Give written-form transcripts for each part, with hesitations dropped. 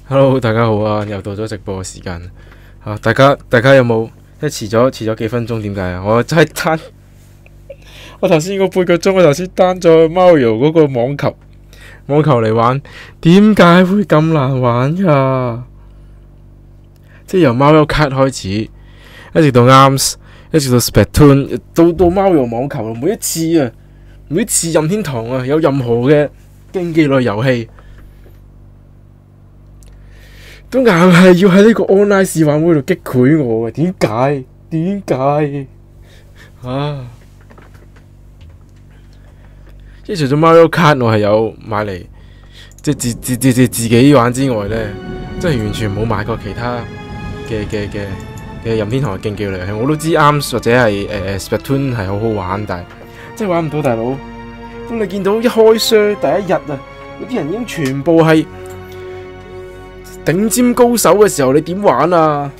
Hello，大家好啊！又到咗直播嘅時間啊！大家有冇即係遲咗幾分鐘？點解啊？我真係單，我頭先個半個鐘，我頭先單咗 Mario 嗰個網球嚟玩，點解會咁難玩㗎？即係由 Mario Kart 開始，一直到 Arms， 一直到 Splatoon， 到 Mario 網球，每一次任天堂啊有任何嘅競技類遊戲，都硬係要喺呢個 online 試玩會度擊潰我嘅，點解啊？即係除咗 Mario Kart 我係有買嚟，即係自己玩之外呢，即係完全冇買過其他嘅任天堂嘅競技類遊戲。我都知 Arms 或者係Splatoon 係好好玩，但係真係玩唔到，大佬。咁你見到一開箱第一日啊，嗰啲人已經全部係頂尖高手嘅時候，你點玩啊？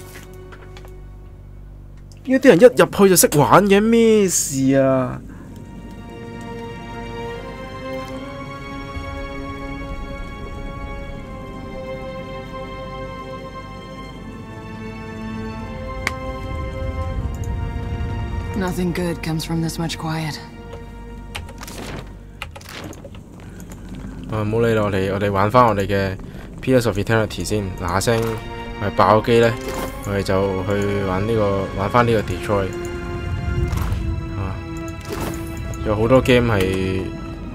點解啲人一入去就識玩嘅？咩事啊？Nothing good comes from this much quiet. 唔好理啦，我哋玩翻我哋嘅 Pillars of Eternity 先，嗱聲我哋爆機呢，我哋就去玩翻呢個 Detroit 啊！有好多 game 係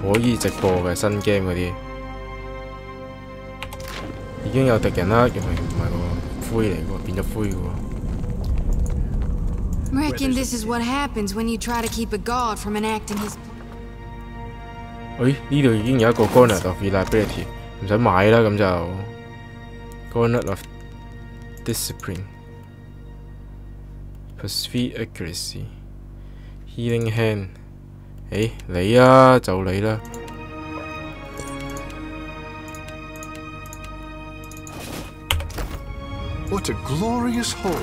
可以直播嘅，新 game 嗰啲已經有敵人啦，唔係喎，灰嚟喎，變咗灰嘅喎。Reckon this is what happens when you try to keep a god from enacting his. 呢度已經有一個 Gauntlet of Reliability， 唔使買啦，咁就 Gauntlet of Discipline +3 Accuracy Healing Hand。你啊，就你啦。What a glorious hole!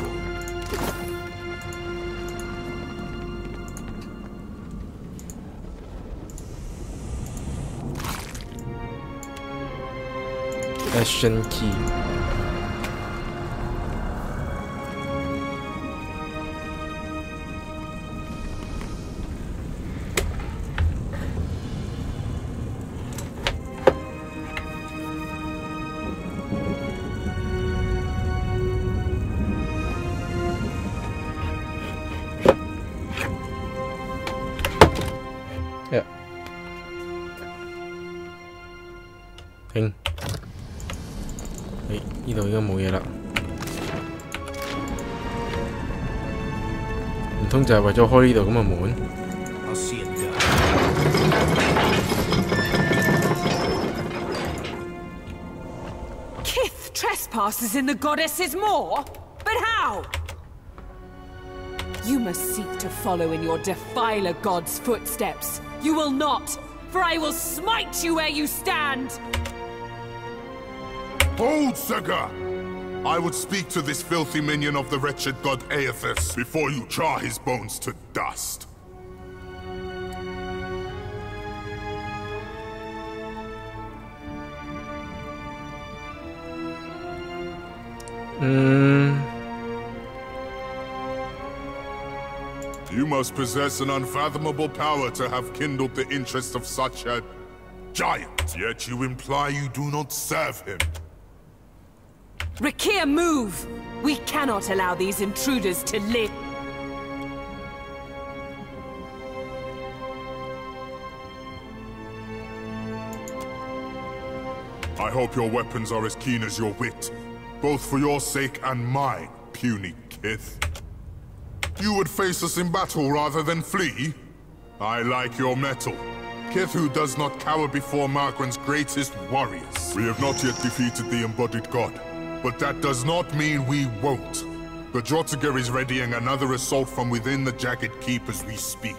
Action Key。停。呢度應該冇嘢啦，唔通就係為咗開呢度咁嘅門？Kith trespasses in the goddess's maw? But how? You must seek to follow in your defiler god's footsteps. You will not, for I will smite you where you stand! Hold, Sega! I would speak to this filthy minion of the wretched god Aethys before you char his bones to dust. You must possess an unfathomable power to have kindled the interest of such a giant, yet you imply you do not serve him. Rakir, move! We cannot allow these intruders to live. I hope your weapons are as keen as your wit, both for your sake and mine, puny Kith. You would face us in battle rather than flee? I like your mettle. Kith who does not cower before Margren's greatest warriors. We have not yet defeated the embodied god, but that does not mean we won't. The Drotiger is readying another assault from within the Jagged Keep as we speak.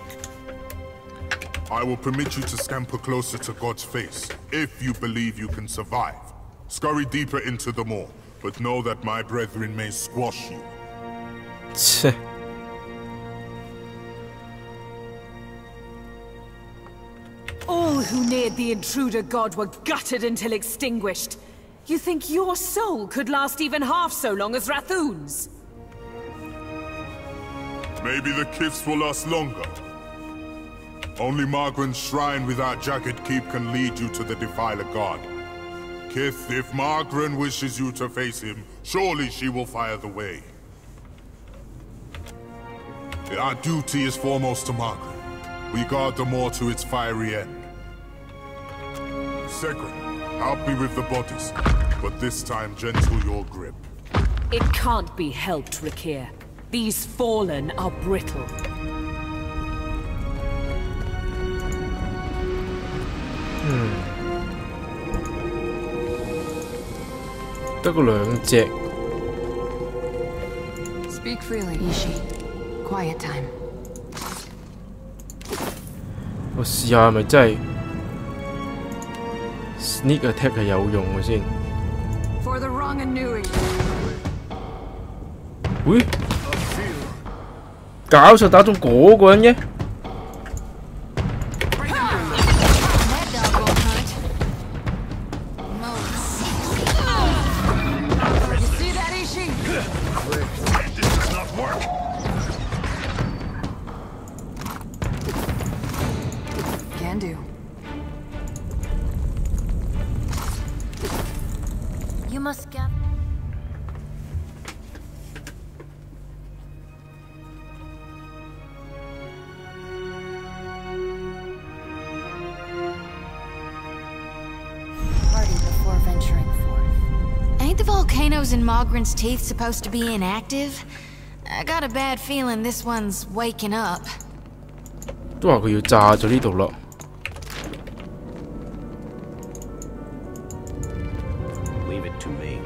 I will permit you to scamper closer to God's face, if you believe you can survive. Scurry deeper into the maw, but know that my brethren may squash you. All who neared the intruder god were gutted until extinguished. You think your soul could last even half so long as Rathoon's? Maybe the Kith's will last longer. Only Margaren's shrine with our jagged keep can lead you to the Defiler God. Kith, if Margaren wishes you to face him, surely she will fire the way. Our duty is foremost to Margaret. We guard the moor to its fiery end. Second, help me with the bodies, but this time gentle your grip. It can't be helped, Rakir. These fallen are brittle.得個兩隻。 Speak freely, Ishi. Quiet time. 我試下係咪真係 sneak attack 係有用嘅先。For the wrong and newing. 喂，搞錯打中嗰個人嘅。You must gather. Party before venturing forth. Ain't the volcanoes in Margaren's Teeth supposed to be inactive? I got a bad feeling this one's waking up. 都話佢要炸咗呢度咯。Leave it to me.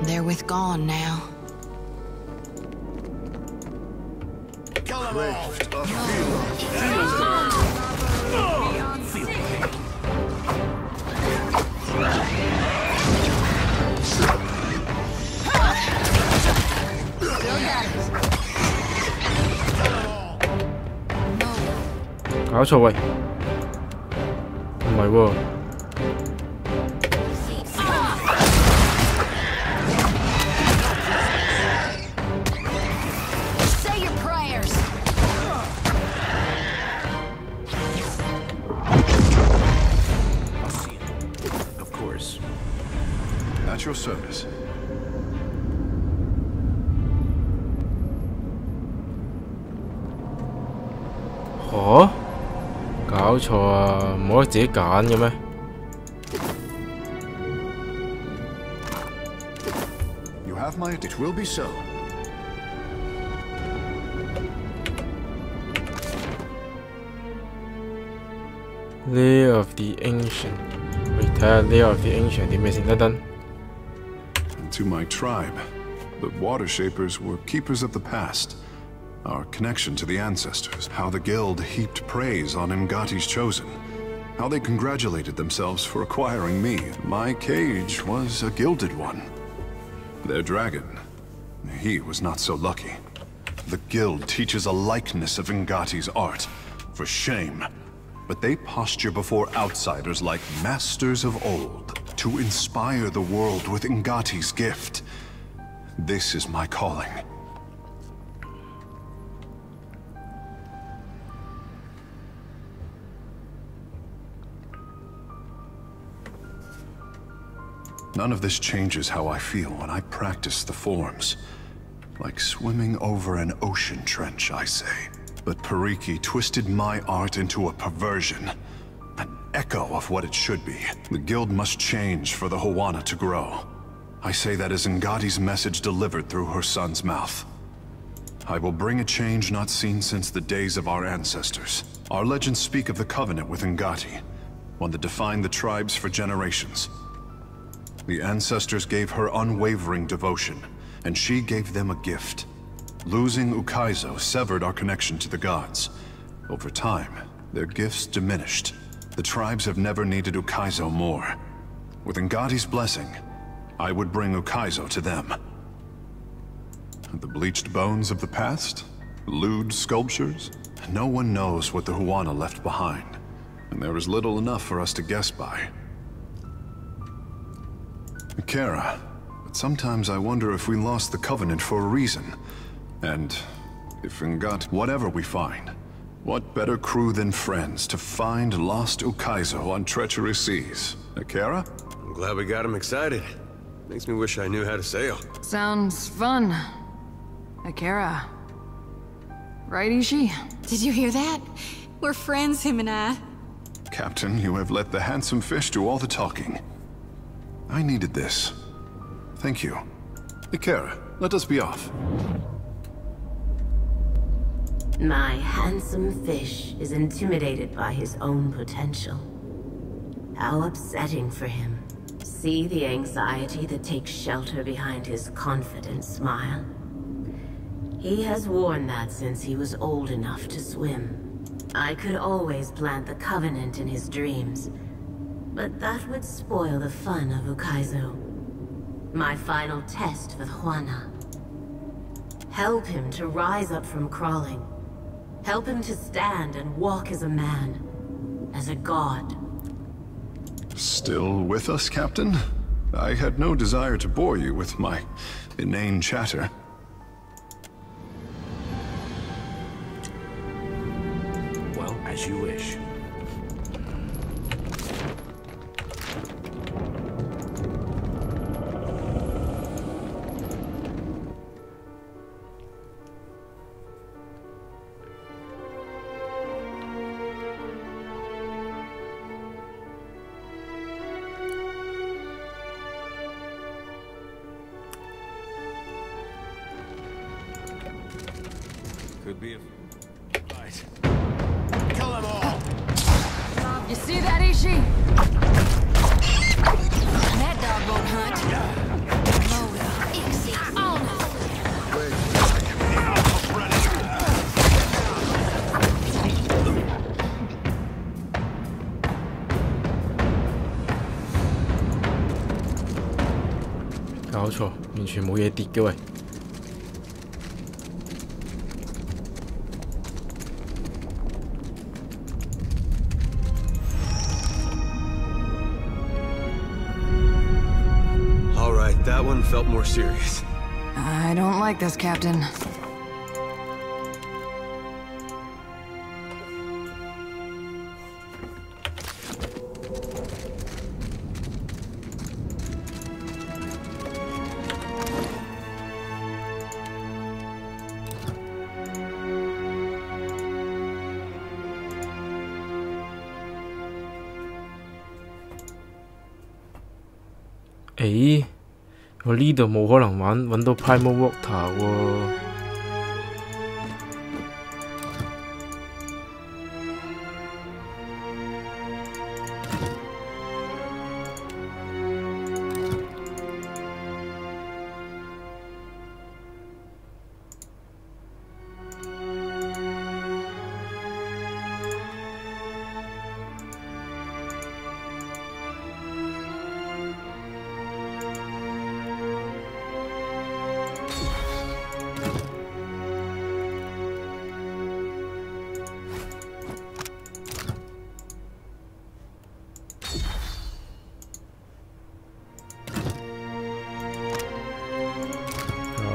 They're with Gone now. Kill them all! No. 搞錯喂，唔係喎。 At your service. 嚇？搞錯啊！唔可以自己揀嘅咩？ You have my... It will be so. Lair of the Ancient。喂，睇下 Lair of the Ancient 點咩先？等等。 To my tribe, the Water Shapers were keepers of the past. Our connection to the ancestors. How the guild heaped praise on Ngati's chosen. How they congratulated themselves for acquiring me. My cage was a gilded one. Their dragon, he was not so lucky. The guild teaches a likeness of Ngati's art. For shame. But they posture before outsiders like masters of old. To inspire the world with Ngati's gift. This is my calling. None of this changes how I feel when I practice the forms. Like swimming over an ocean trench, I say. But Pariki twisted my art into a perversion. An echo of what it should be. The guild must change for the Hawana to grow. I say that as Ngati's message delivered through her son's mouth. I will bring a change not seen since the days of our ancestors. Our legends speak of the covenant with Ngati, one that defined the tribes for generations. The ancestors gave her unwavering devotion, and she gave them a gift. Losing Ukaizo severed our connection to the gods. Over time, their gifts diminished. The tribes have never needed Ukaizo more. With Ngati's blessing, I would bring Ukaizo to them. The bleached bones of the past? Lewd sculptures? No one knows what the Huana left behind, and there is little enough for us to guess by. Kara, but sometimes I wonder if we lost the Covenant for a reason. And if in got whatever we find, what better crew than friends to find lost Ukaizo on treacherous seas? Kara? I'm glad we got him excited. Makes me wish I knew how to sail. Sounds fun. Akira. Right, Ishi? Did you hear that? We're friends, him and I. Captain, you have let the handsome fish do all the talking. I needed this. Thank you. Ikera, let us be off. My handsome fish is intimidated by his own potential. How upsetting for him. See the anxiety that takes shelter behind his confident smile? He has worn that since he was old enough to swim. I could always plant the Covenant in his dreams, but that would spoil the fun of Ukaizo. My final test with Juana. Help him to rise up from crawling. Help him to stand and walk as a man. As a god. Still with us, Captain? I had no desire to bore you with my inane chatter. Well, as you wish. Could be a... Right. Kill them all! You see that, Ishi? That dog won't hunt. Moda, Ixie, all搞錯，完全冇嘢跌嘅喂。That one felt more serious. I don't like this, Captain.誒，我呢度冇可能揾到 Primal Water 喎。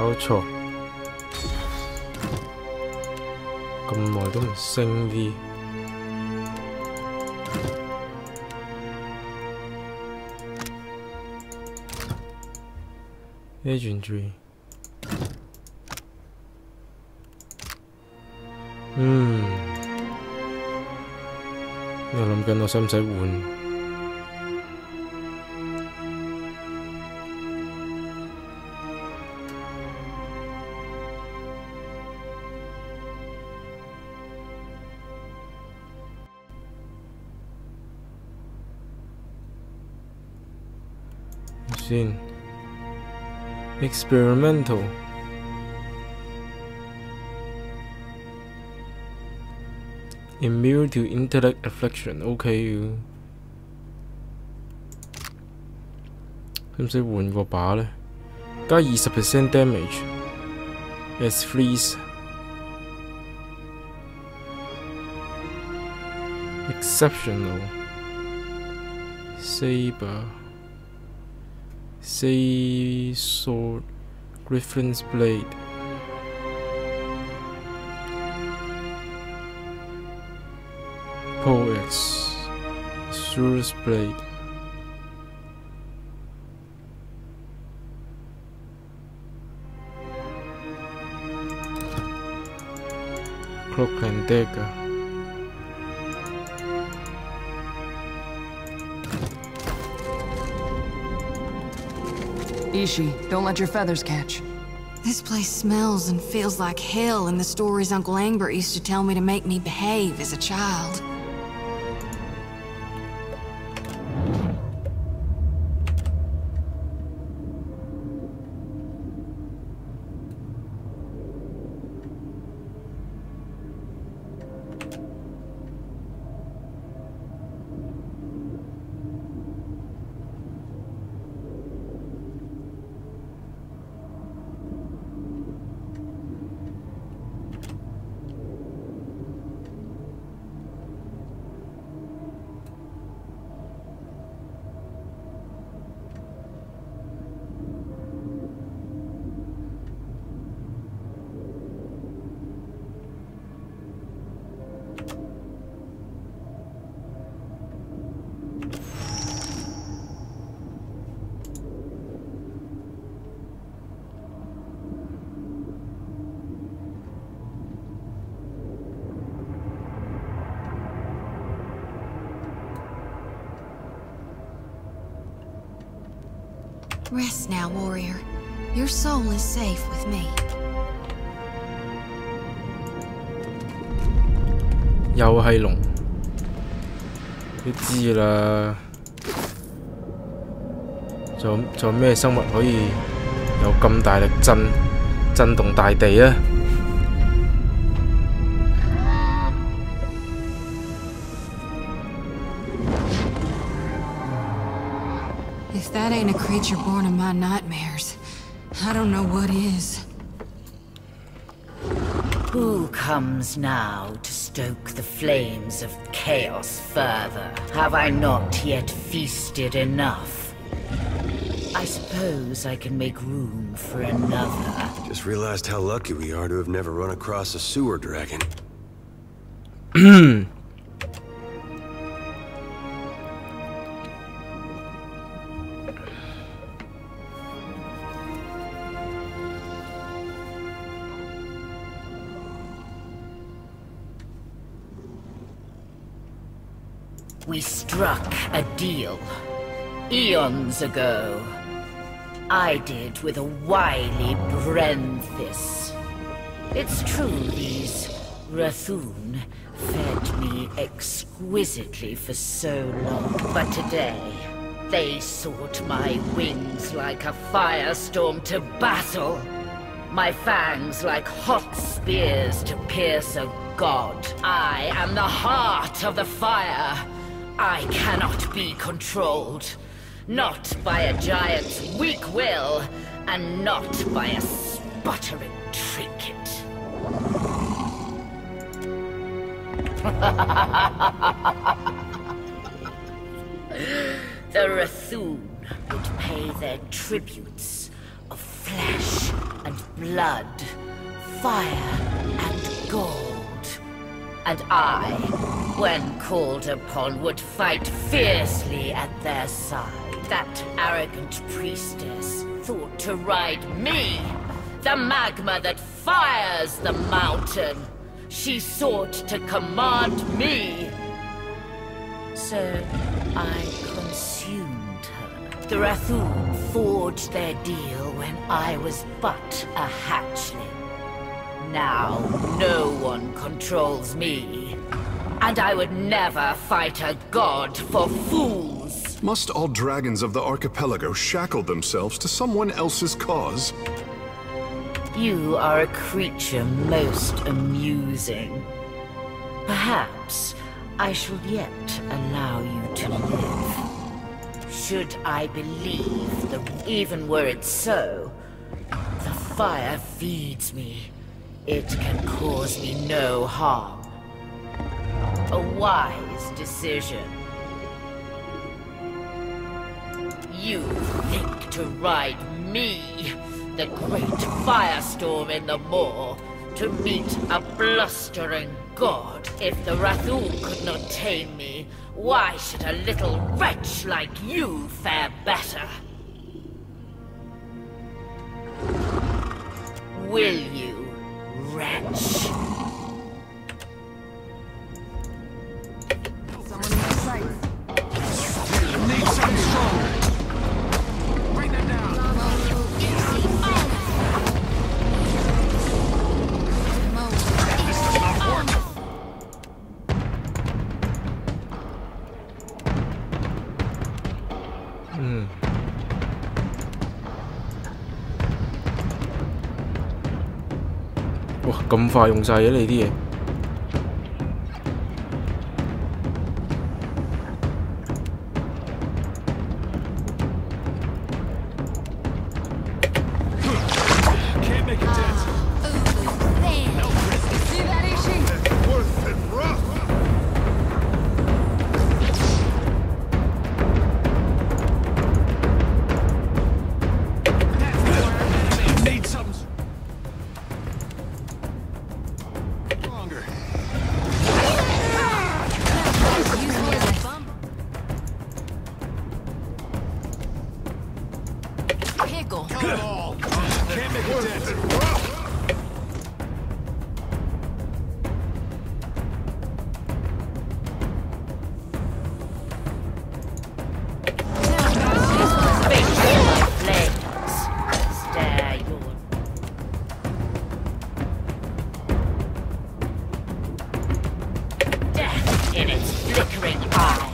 搞錯，咁耐都唔升啲。Legendary， 又諗緊我使唔使換？先 experimental immune to intellect affliction OK 使唔使換個把呢？加20% damage as freeze exceptional saber, say sword, griffin's blade. Poets, Sur's blade. Cloak and dagger. Ishi, don't let your feathers catch. This place smells and feels like hell in the stories Uncle Angbert used to tell me to make me behave as a child. Rest now, warrior. Your soul is safe with me. 又係龍，你知啦。仲有咩生物可以有咁大力震動大地啊？ If that ain't a creature born of my nightmares, I don't know what is. Who comes now to stoke the flames of chaos further? Have I not yet feasted enough? I suppose I can make room for another. Just realized how lucky we are to have never run across a sewer dragon. We struck a deal eons ago. I did with a wily Brenthis. It's true these Rathun fed me exquisitely for so long, but today they sought my wings like a firestorm to battle. My fangs like hot spears to pierce a god. I am the heart of the fire. I cannot be controlled. Not by a giant's weak will, and not by a sputtering trinket. The Rathun would pay their tributes of flesh and blood, fire and gold. And I, when called upon, would fight fiercely at their side. That arrogant priestess thought to ride me, the magma that fires the mountain. She sought to command me. So I consumed her. The Rathun forged their deal when I was but a hatchling. Now, no one controls me. And I would never fight a god for fools. Must all dragons of the archipelago shackle themselves to someone else's cause? You are a creature most amusing. Perhaps I shall yet allow you to live. Should I believe even were it so, the fire feeds me. It can cause me no harm. a wise decision. You think to ride me, the great firestorm in the moor, to meet a blustering god? If the Rathul could not tame me, why should a little wretch like you fare better? Will you, wretch? Someone in sight. Need something strong. Bring them down.哇，咁快用晒嘅你啲嘢。Can't make a dent. See that, Ishi? Worth it, rough! Need something stronger. Pickle. Kill them all. Can't make a dent. Stare your death in its flickering eyes.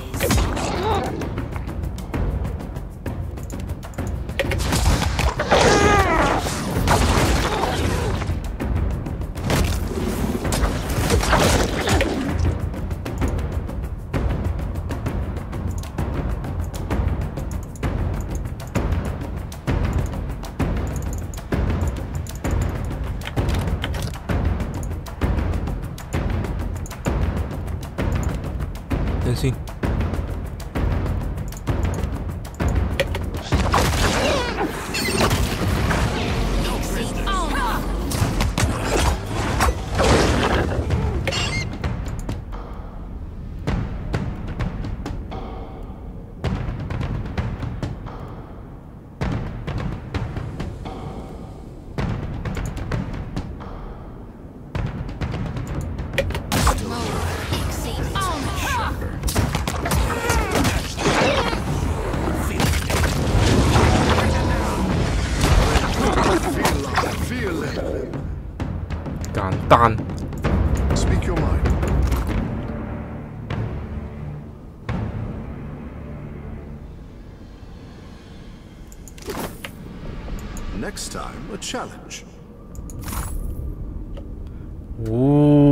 等先。簡單。Speak your mind. Next time, a challenge. 哦。哇！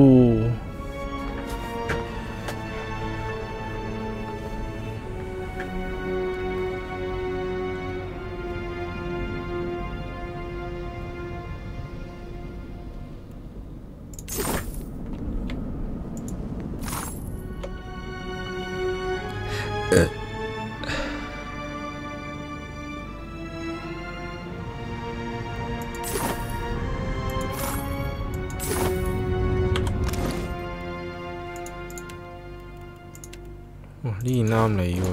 呢件啱你喎。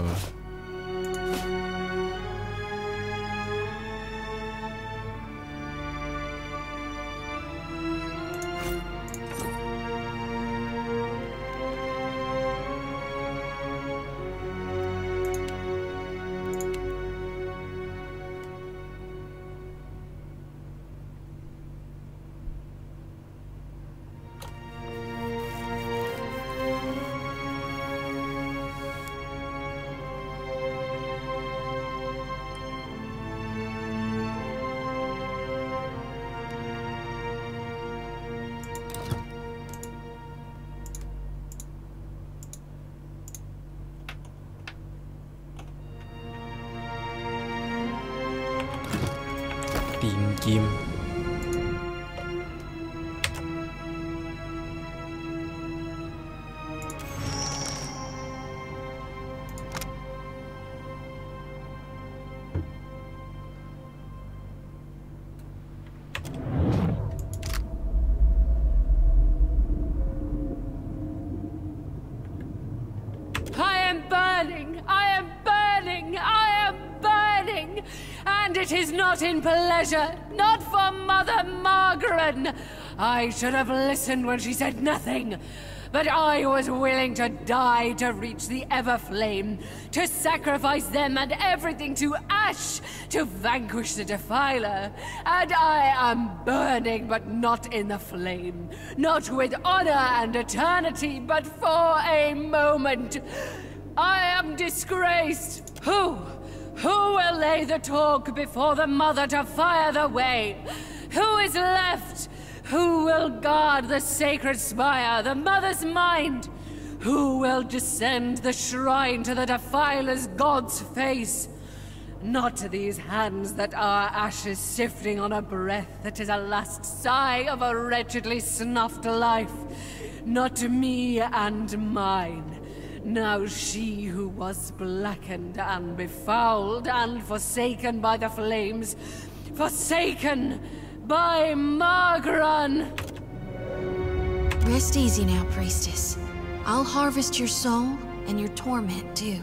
電劍。it is not in pleasure, not for Mother Margaret. I should have listened when she said nothing. But I was willing to die to reach the Everflame, to sacrifice them and everything to ash, to vanquish the Defiler. And I am burning, but not in the flame. Not with honor and eternity, but for a moment. I am disgraced. Who will lay the talk before the Mother to fire the way? Who is left? Who will guard the sacred spire, the Mother's mind? Who will descend the shrine to the Defiler's God's face? Not these hands that are ashes sifting on a breath that is a last sigh of a wretchedly snuffed life. Not me and mine. Now she who was blackened and befouled and forsaken by the flames, forsaken by Margaret. Rest easy now, priestess. I'll harvest your soul and your torment too.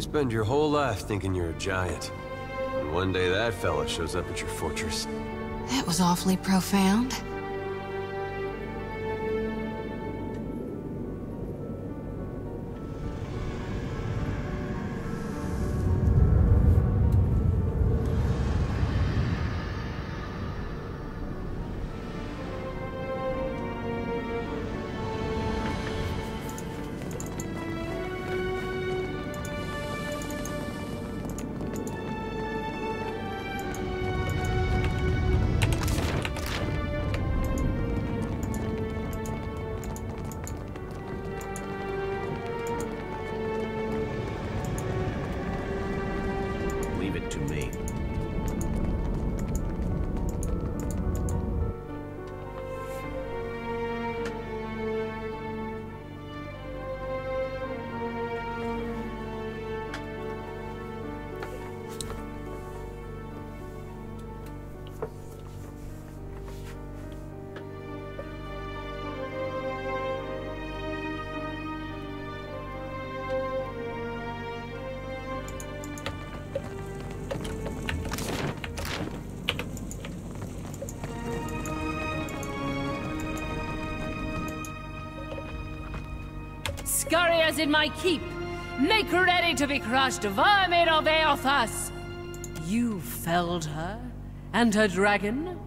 Spend your whole life thinking you're a giant. And one day that fella shows up at your fortress. That was awfully profound. To me. Scurriers in my keep, make ready to be crushed, vermin of Eothas! You felled her, and her dragon?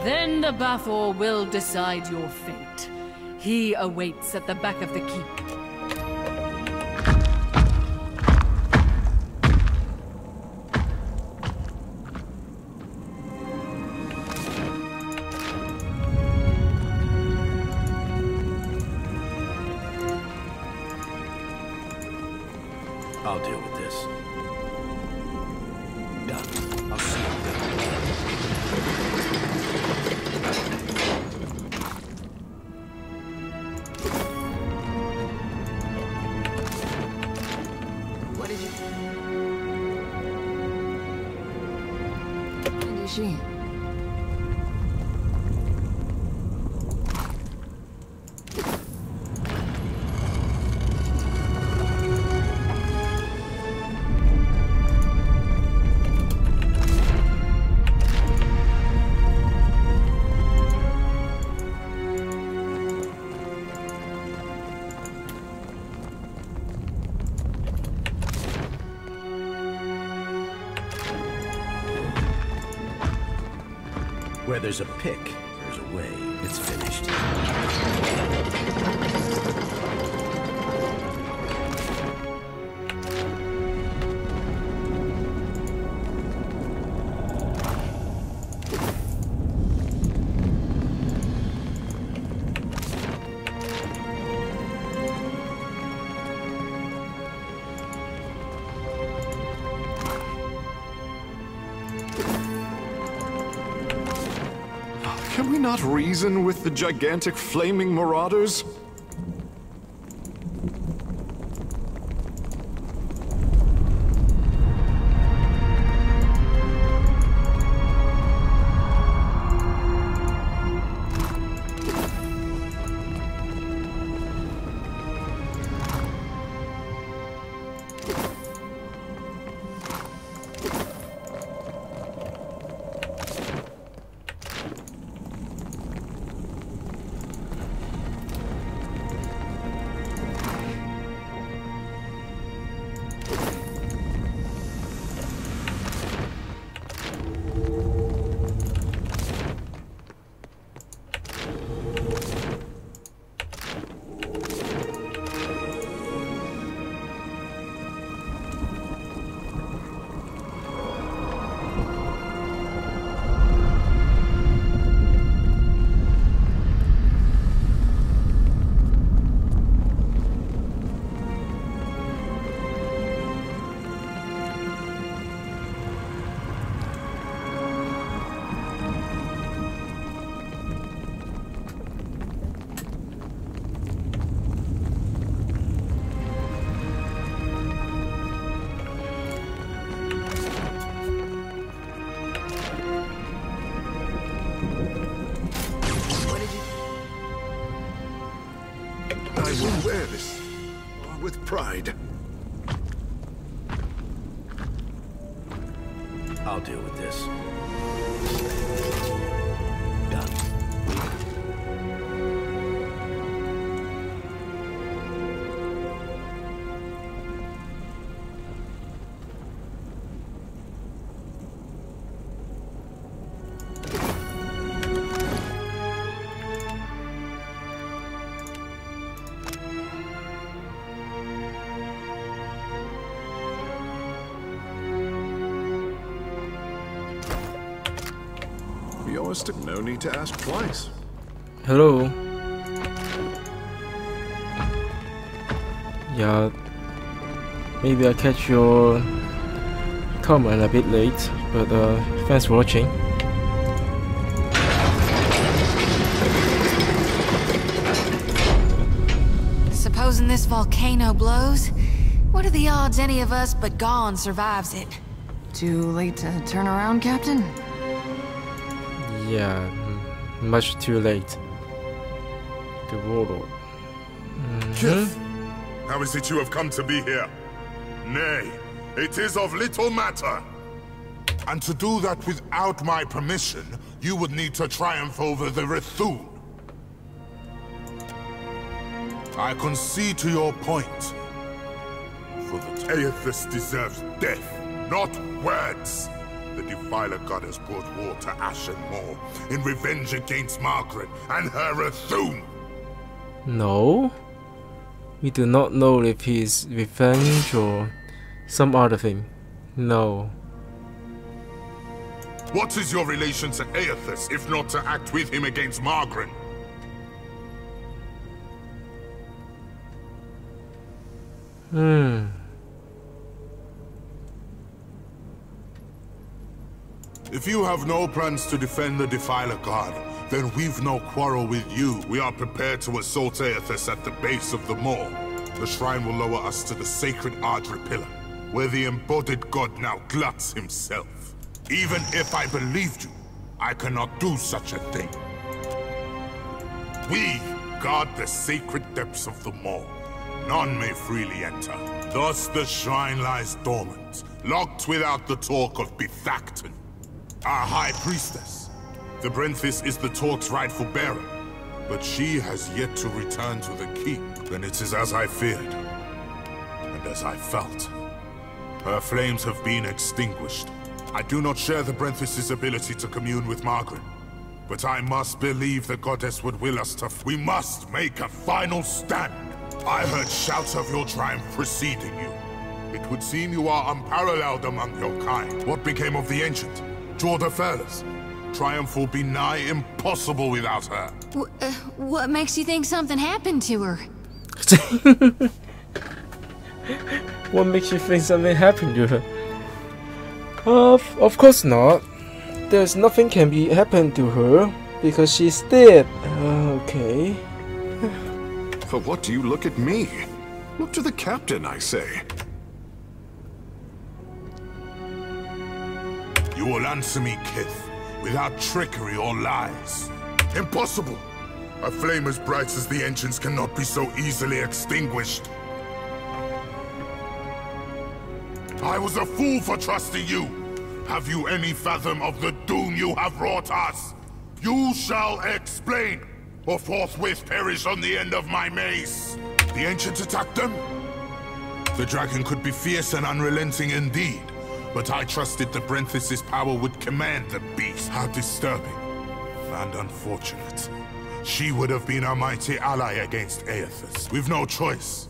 Then the Bathor will decide your fate. He awaits at the back of the keep. I'll deal with this. Yeah, I'll see you then. What did you... And is she? Where there's a pick, there's a way. It's finished. Can we not reason with the gigantic flaming marauders? I will wear this with pride. I'll deal with this. Done. No need to ask twice. Hello. Yeah. Maybe I catch your comment a bit late, but thanks for watching. Supposing this volcano blows, what are the odds any of us but Gone survives it? Too late to turn around, Captain? Yeah, much too late. The warlord. Kith, how is it you have come to be here? Nay, it is of little matter. And to do that without my permission, you would need to triumph over the Rithun. I concede to your point. For the Aethys deserves death, not words. The Defiler God has brought war to Ashen Moor in revenge against Margaret and her Rithun. No. We do not know if he is revenge or some other thing. No. What is your relation to Aethys, if not to act with him against Margaret? If you have no plans to defend the Defiler God, then we've no quarrel with you. We are prepared to assault Aethys at the base of the moor. The shrine will lower us to the sacred Ardra Pillar, where the embodied god now gluts himself. Even if I believed you, I cannot do such a thing. We guard the sacred depths of the moor. None may freely enter. Thus the shrine lies dormant, locked without the talk of Bethacton, our High Priestess. The Brenthis is the talk's rightful bearer, but she has yet to return to the keep. Then it is as I feared, and as I felt. Her flames have been extinguished. I do not share the Brenthis' ability to commune with Margaret, but I must believe the goddess would will us to... We must make a final stand. I heard shouts of your triumph preceding you. It would seem you are unparalleled among your kind. What became of the ancient? Jorda Fairless? Triumph will be nigh impossible without her. What makes you think something happened to her? What makes you think something happened to her? Of course not. There's nothing can be happened to her because she's dead. Okay. For what do you look at me? Look to the captain, I say. You will answer me, Kith, without trickery or lies. Impossible! A flame as bright as the Ancients cannot be so easily extinguished. I was a fool for trusting you. Have you any fathom of the doom you have wrought us? You shall explain, or forthwith perish on the end of my mace. The Ancients attacked them? The dragon could be fierce and unrelenting indeed, but I trusted the Brenthis' power would command the beast. How disturbing and unfortunate. She would have been a mighty ally against Aethys. We've no choice,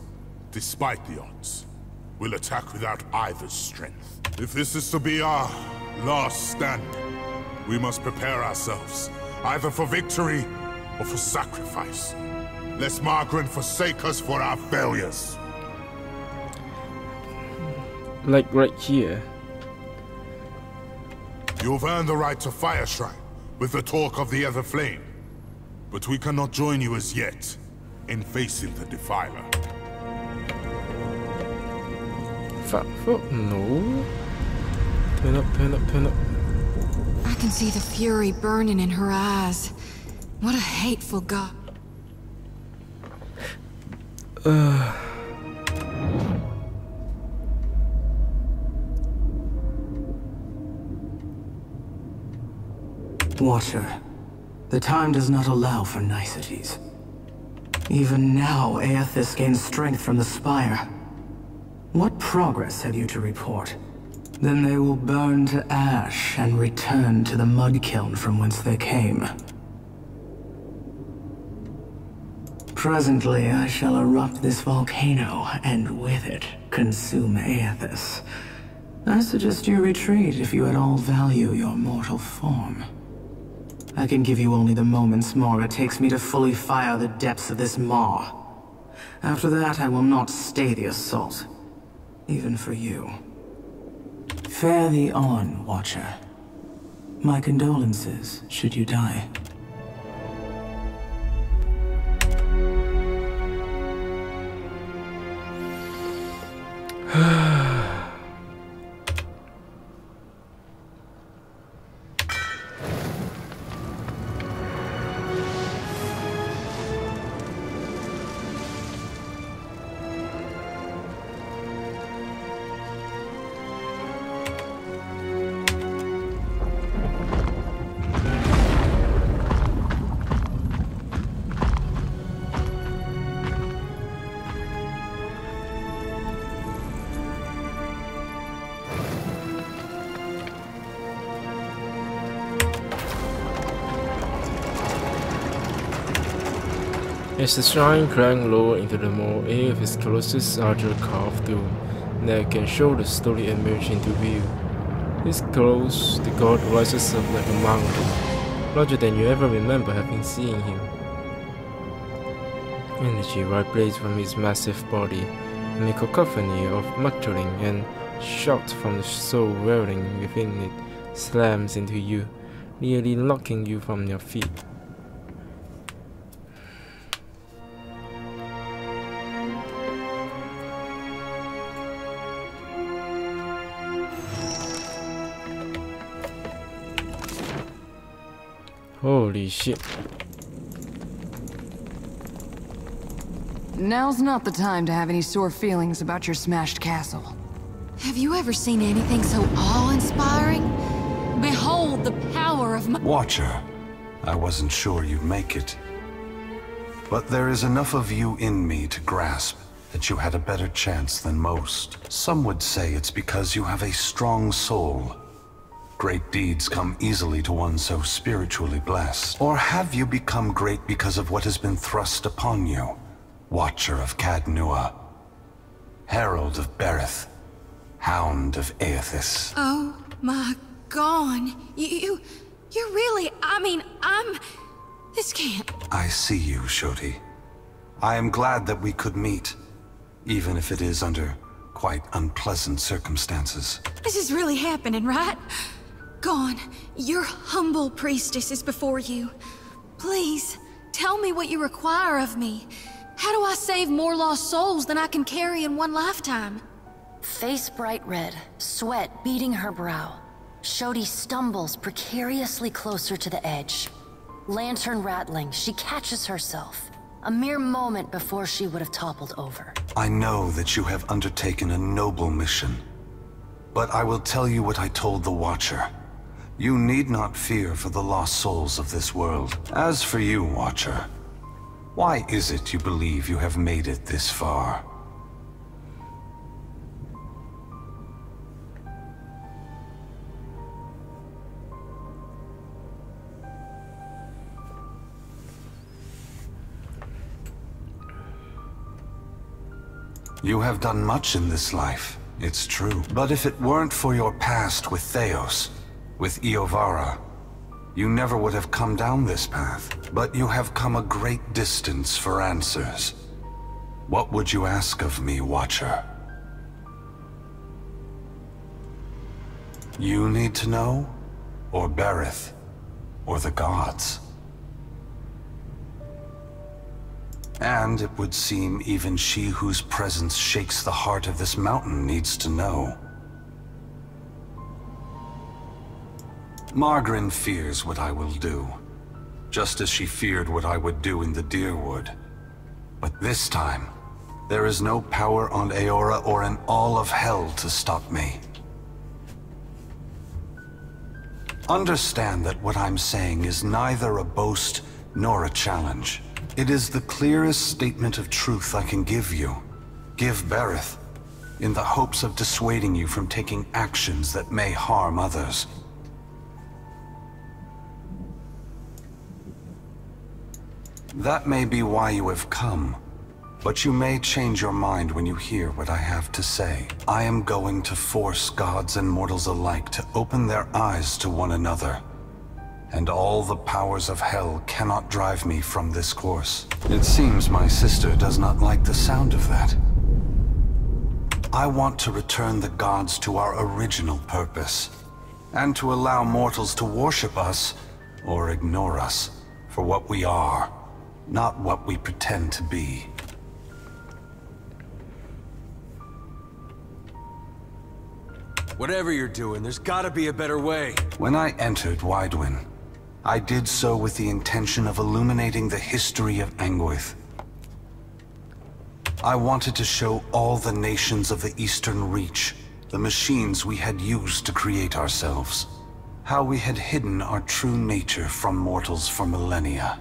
despite the odds. We'll attack without either's strength. If this is to be our last stand, we must prepare ourselves, either for victory or for sacrifice. Lest Margaret forsake us for our failures. Like right here. You've earned the right to Fire Shrine with the talk of the Ether Flame, but we cannot join you as yet in facing the Defiler. No. Turn up, turn up, turn up. I can see the fury burning in her eyes. What a hateful god. Watcher, the time does not allow for niceties. Even now, Aethys gains strength from the spire. What progress have you to report? Then they will burn to ash and return to the mud kiln from whence they came. Presently, I shall erupt this volcano, and with it, consume Aethys. I suggest you retreat if you at all value your mortal form. I can give you only the moments more it takes me to fully fire the depths of this maw. After that, I will not stay the assault. Even for you. Fare thee on, Watcher. My condolences, should you die. As the shrine climbed lower into the maw, air of his colossus archer carved through neck and shoulders slowly emerged into view. This close, the god rises up like a mountain, larger than you ever remember having seen him. Energy vibrates from his massive body, and a cacophony of muttering and shouts from the soul whirling within it slams into you, nearly knocking you from your feet. Holy shit. Now's not the time to have any sore feelings about your smashed castle. Have you ever seen anything so awe-inspiring? Behold the power of my— Watcher, I wasn't sure you'd make it. But there is enough of you in me to grasp that you had a better chance than most. Some would say it's because you have a strong soul. great deeds come easily to one so spiritually blessed? Or have you become great because of what has been thrust upon you? Watcher of Cadnua, Herald of Berith, Hound of Aethys. Oh my God. You're really, this can't. I see you, Shoti. I am glad that we could meet, even if it is under quite unpleasant circumstances. This is really happening, right? Gon, your humble priestess is before you. Please, tell me what you require of me. How do I save more lost souls than I can carry in one lifetime? Face bright red, sweat beading her brow. Shoti stumbles precariously closer to the edge. Lantern rattling, she catches herself. A mere moment before she would have toppled over. I know that you have undertaken a noble mission, but I will tell you what I told the Watcher. You need not fear for the lost souls of this world. As for you, Watcher, why is it you believe you have made it this far? You have done much in this life, it's true. But if it weren't for your past with Theos, with Iovara, you never would have come down this path. But you have come a great distance for answers. What would you ask of me, Watcher? You need to know? Or Berith? Or the gods? And it would seem even she whose presence shakes the heart of this mountain needs to know. Margaret fears what I will do, just as she feared what I would do in the Deerwood. But this time, there is no power on Eora or in all of hell to stop me. Understand that what I'm saying is neither a boast nor a challenge. It is the clearest statement of truth I can give you. Give Berith, in the hopes of dissuading you from taking actions that may harm others. That may be why you have come, but you may change your mind when you hear what I have to say. I am going to force gods and mortals alike to open their eyes to one another. And all the powers of hell cannot drive me from this course. It seems my sister does not like the sound of that. I want to return the gods to our original purpose, and to allow mortals to worship us, or ignore us, for what we are, not what we pretend to be. Whatever you're doing, there's gotta be a better way. When I entered Widewin, I did so with the intention of illuminating the history of Anguith. I wanted to show all the nations of the Eastern Reach the machines we had used to create ourselves, how we had hidden our true nature from mortals for millennia.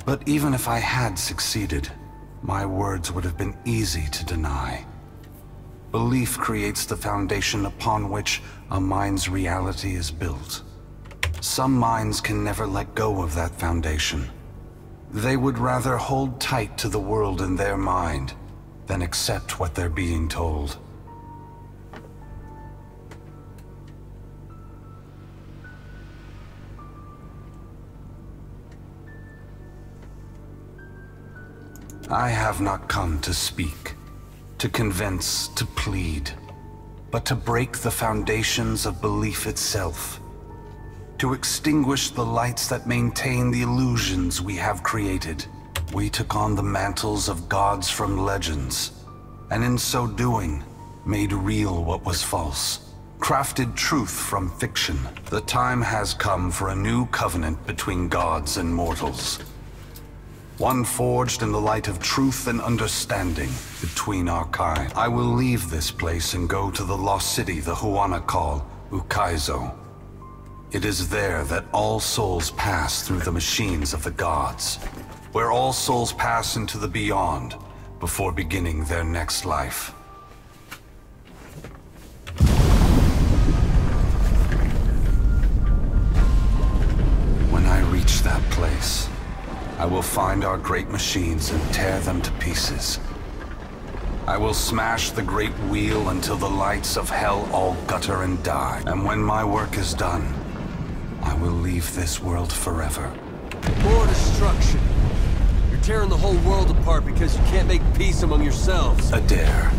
But even if I had succeeded, my words would have been easy to deny. Belief creates the foundation upon which a mind's reality is built. Some minds can never let go of that foundation. They would rather hold tight to the world in their mind than accept what they're being told. I have not come to speak, to convince, to plead, but to break the foundations of belief itself, to extinguish the lights that maintain the illusions we have created. We took on the mantles of gods from legends, and in so doing, made real what was false, crafted truth from fiction. The time has come for a new covenant between gods and mortals. One forged in the light of truth and understanding between our kind. I will leave this place and go to the lost city the Huana call Ukaizo. It is there that all souls pass through the machines of the gods. where all souls pass into the beyond before beginning their next life. When I reach that place, I will find our great machines and tear them to pieces. I will smash the great wheel until the lights of hell all gutter and die. And when my work is done, I will leave this world forever. More destruction. You're tearing the whole world apart because you can't make peace among yourselves. Adair,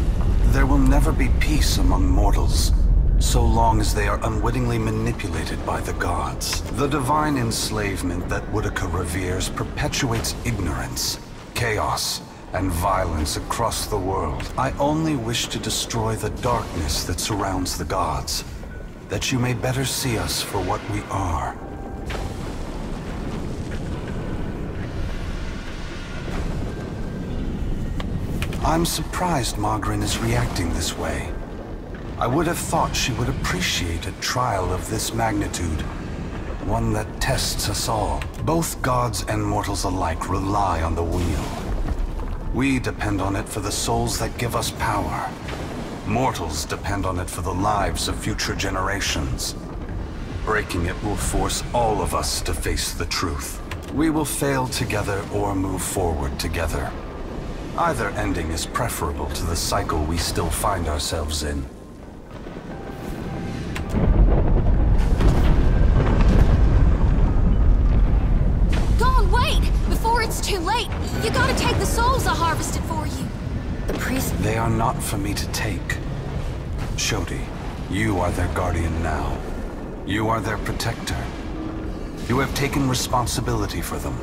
there will never be peace among mortals, so long as they are unwittingly manipulated by the gods. The divine enslavement that Woodica reveres perpetuates ignorance, chaos, and violence across the world. I only wish to destroy the darkness that surrounds the gods, that you may better see us for what we are. I'm surprised Magrin is reacting this way. I would have thought she would appreciate a trial of this magnitude, one that tests us all. Both gods and mortals alike rely on the wheel. We depend on it for the souls that give us power. Mortals depend on it for the lives of future generations. Breaking it will force all of us to face the truth. We will fail together or move forward together. Either ending is preferable to the cycle we still find ourselves in. Dawn, wait! Before it's too late, you gotta take the souls I harvested for you. The priest... They are not for me to take. Shodi, you are their guardian now. You are their protector. You have taken responsibility for them,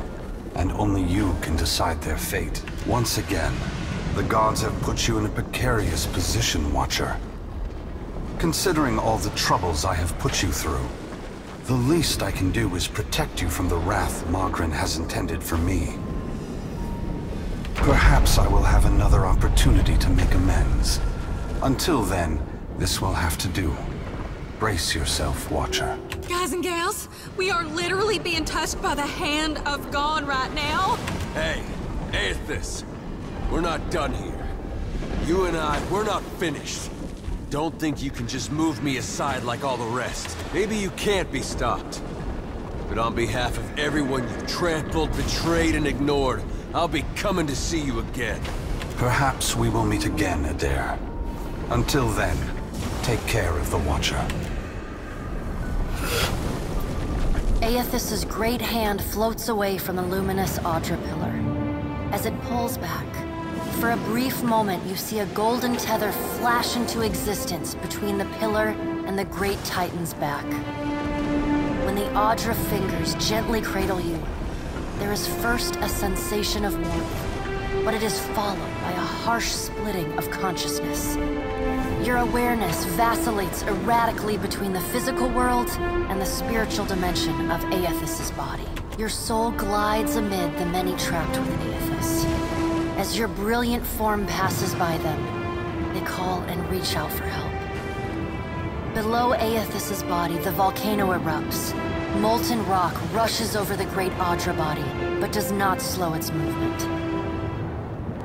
and only you can decide their fate. Once again, the gods have put you in a precarious position, Watcher. Considering all the troubles I have put you through, the least I can do is protect you from the wrath Magrin has intended for me. Perhaps I will have another opportunity to make amends. Until then, this will have to do. Brace yourself, Watcher. Guys and gals, we are literally being touched by the hand of God right now. Hey, Aethys, we're not done here. You and I, we're not finished. Don't think you can just move me aside like all the rest. Maybe you can't be stopped. But on behalf of everyone you've trampled, betrayed, and ignored, I'll be coming to see you again. Perhaps we will meet again, Adair. Until then, take care of the Watcher. Aethys' great hand floats away from the luminous Audra pillar. As it pulls back, for a brief moment you see a golden tether flash into existence between the pillar and the great Titan's back. When the Audra fingers gently cradle you, there is first a sensation of warmth, but it is followed by a harsh splitting of consciousness. Your awareness vacillates erratically between the physical world and the spiritual dimension of Aethys' body. Your soul glides amid the many trapped within Aethys. As your brilliant form passes by them, they call and reach out for help. Below Aethys' body, the volcano erupts. Molten rock rushes over the great Audra body, but does not slow its movement.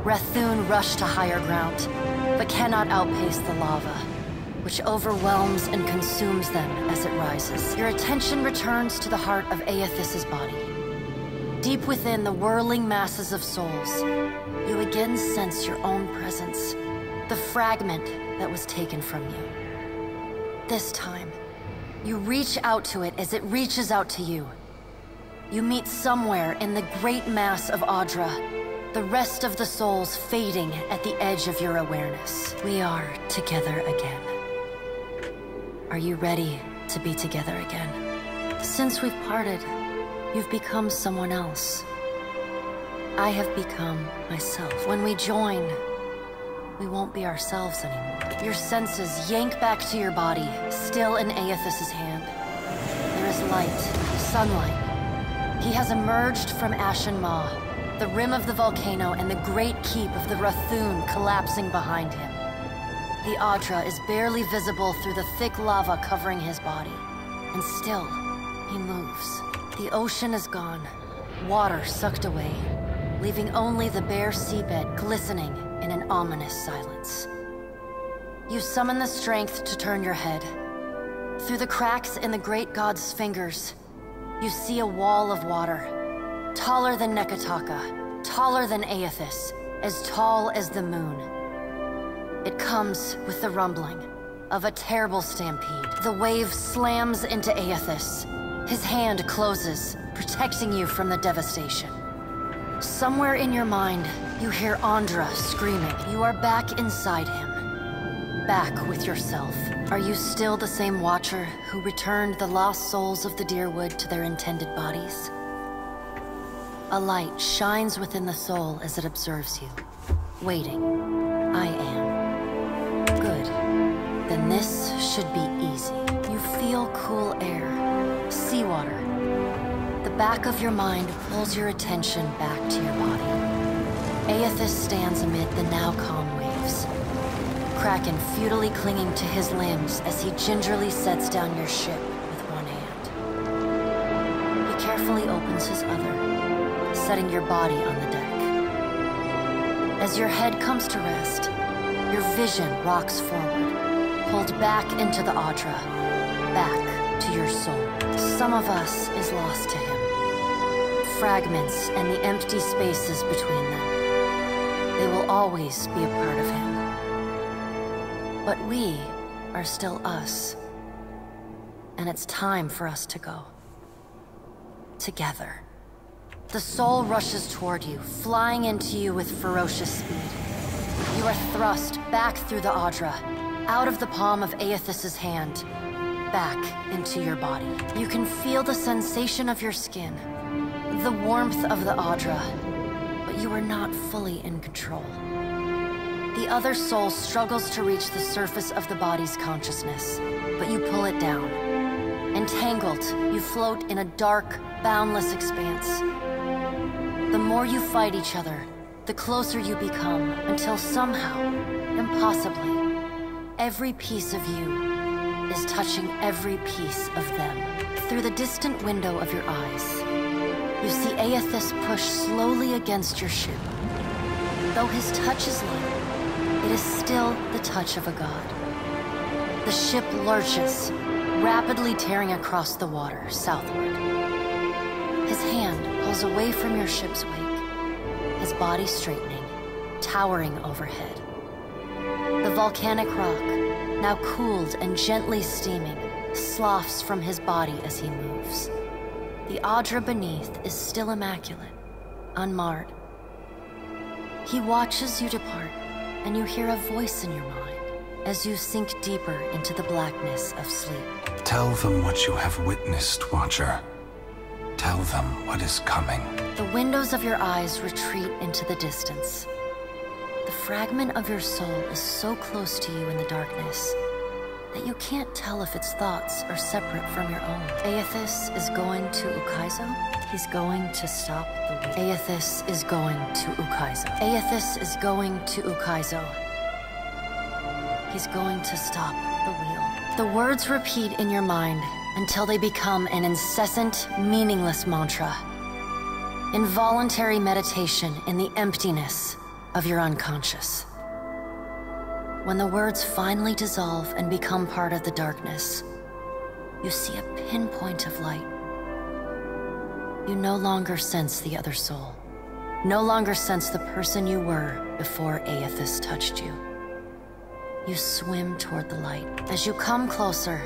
Rathun rush to higher ground, but cannot outpace the lava, which overwhelms and consumes them as it rises. Your attention returns to the heart of Aethys' body. Deep within the whirling masses of souls, you again sense your own presence, the fragment that was taken from you. This time, you reach out to it as it reaches out to you. You meet somewhere in the great mass of Audra, the rest of the souls fading at the edge of your awareness. We are together again. Are you ready to be together again? Since we've parted, you've become someone else. I have become myself. When we join, we won't be ourselves anymore. Your senses yank back to your body, still in Aethys' hand. There is light, sunlight. He has emerged from Ashen Maw, the rim of the volcano and the great keep of the Rathun collapsing behind him. The Audra is barely visible through the thick lava covering his body. And still, he moves. The ocean is gone, water sucked away. leaving only the bare seabed glistening in an ominous silence. You summon the strength to turn your head. Through the cracks in the great god's fingers, you see a wall of water, taller than Nekataka, taller than Aethys, as tall as the moon. It comes with the rumbling of a terrible stampede. The wave slams into Aethys. His hand closes, protecting you from the devastation. Somewhere in your mind, you hear Andra screaming. You are back inside him. Back with yourself. Are you still the same Watcher who returned the lost souls of the Deerwood to their intended bodies? A light shines within the soul as it observes you. Waiting. I am. Good. Then this should be easy. You feel cool air. Seawater. The back of your mind pulls your attention back to your body. Aethys stands amid the now calm waves. Kraken futilely clinging to his limbs as he gingerly sets down your ship with one hand. He carefully opens his other, setting your body on the deck. As your head comes to rest, your vision rocks forward, pulled back into the Audra, back to your soul. Some of us is lost to him. Fragments and the empty spaces between them. They will always be a part of him. But we are still us. And it's time for us to go. Together. The soul rushes toward you, flying into you with ferocious speed. You are thrust back through the Audra, out of the palm of Aethys' hand, back into your body. You can feel the sensation of your skin, the warmth of the Audra, but you are not fully in control. The other soul struggles to reach the surface of the body's consciousness, but you pull it down. Entangled, you float in a dark, boundless expanse. The more you fight each other, the closer you become, until somehow, impossibly, every piece of you is touching every piece of them. Through the distant window of your eyes, you see Aethys push slowly against your ship. Though his touch is light, it is still the touch of a god. The ship lurches, rapidly tearing across the water southward. His hand pulls away from your ship's wake, his body straightening, towering overhead. The volcanic rock, now cooled and gently steaming, sloughs from his body as he moves. The Audra beneath is still immaculate, unmarred. He watches you depart, and you hear a voice in your mind as you sink deeper into the blackness of sleep. Tell them what you have witnessed, Watcher. Tell them what is coming. The windows of your eyes retreat into the distance. The fragment of your soul is so close to you in the darkness that you can't tell if its thoughts are separate from your own. Aethys is going to Ukaizo. He's going to stop the wheel. Aethys is going to Ukaizo. Aethys is going to Ukaizo. He's going to stop the wheel. The words repeat in your mind until they become an incessant, meaningless mantra. Involuntary meditation in the emptiness of your unconscious. When the words finally dissolve and become part of the darkness, you see a pinpoint of light. You no longer sense the other soul. No longer sense the person you were before Aethys touched you. You swim toward the light. As you come closer,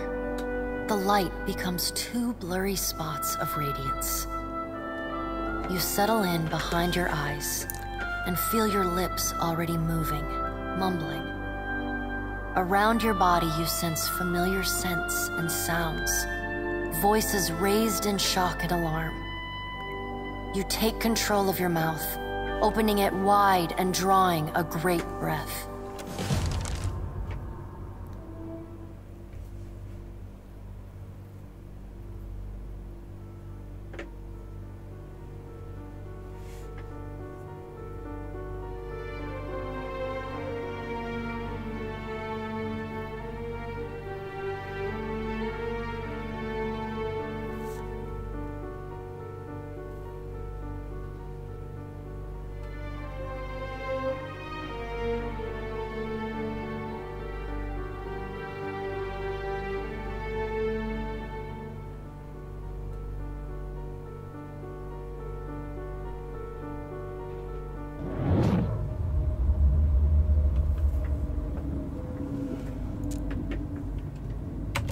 the light becomes two blurry spots of radiance. You settle in behind your eyes and feel your lips already moving, mumbling. Around your body you sense familiar scents and sounds, voices raised in shock and alarm. You take control of your mouth, opening it wide and drawing a great breath.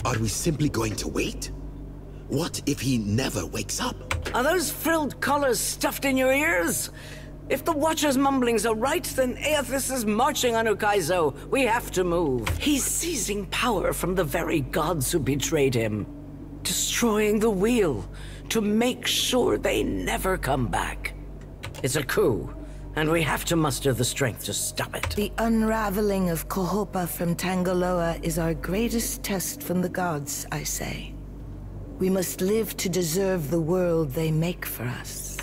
Are we simply going to wait? What if he never wakes up? Are those frilled collars stuffed in your ears? If the Watcher's mumblings are right, then Aethys is marching on Ukaizo. We have to move. He's seizing power from the very gods who betrayed him. Destroying the wheel to make sure they never come back. It's a coup, and we have to muster the strength to stop it. The unraveling of Kohopa from Tangaloa is our greatest test from the gods, I say. We must live to deserve the world they make for us.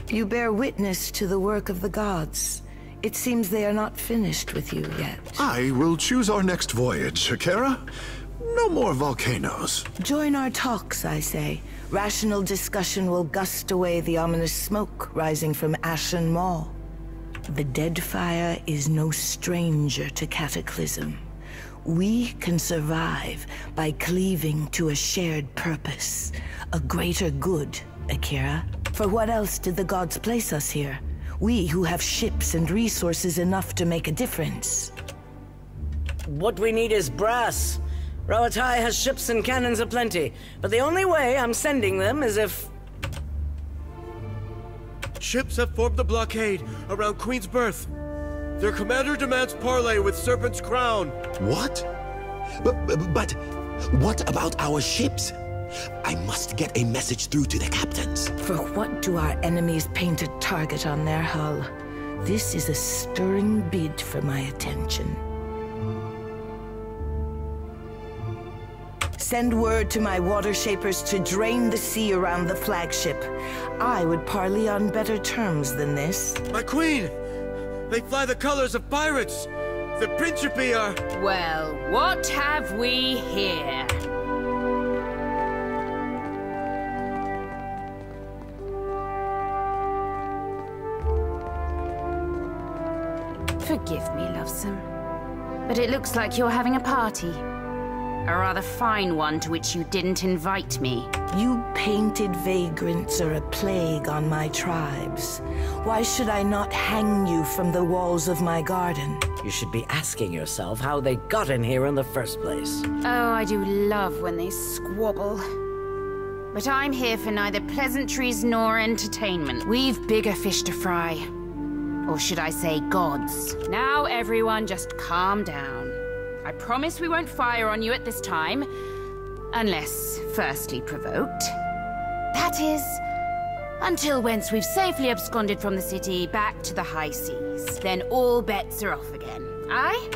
You bear witness to the work of the gods. It seems they are not finished with you yet. I will choose our next voyage, Akira. No more volcanoes. Join our talks, I say. Rational discussion will gust away the ominous smoke rising from Ashen Maw. The dead fire is no stranger to cataclysm. We can survive by cleaving to a shared purpose, a greater good, Akira. For what else did the gods place us here? We who have ships and resources enough to make a difference. What we need is brass. Rawatai has ships and cannons aplenty, but the only way I'm sending them is if... Ships have formed the blockade around Queen's Berth. Their commander demands parley with Serpent's Crown. What? But what about our ships? I must get a message through to the captains. For what do our enemies paint a target on their hull? This is a stirring bid for my attention. Send word to my water shapers to drain the sea around the flagship. I would parley on better terms than this. My queen! They fly the colors of pirates! The Principi are... Well, what have we here? Forgive me, Lovesome, but it looks like you're having a party. A rather fine one to which you didn't invite me. You painted vagrants are a plague on my tribes. Why should I not hang you from the walls of my garden? You should be asking yourself how they got in here in the first place. Oh, I do love when they squabble. But I'm here for neither pleasantries nor entertainment. We've bigger fish to fry. Or should I say gods? Now everyone just calm down. I promise we won't fire on you at this time. Unless firstly provoked. That is, until once we've safely absconded from the city back to the high seas. Then all bets are off again. Aye?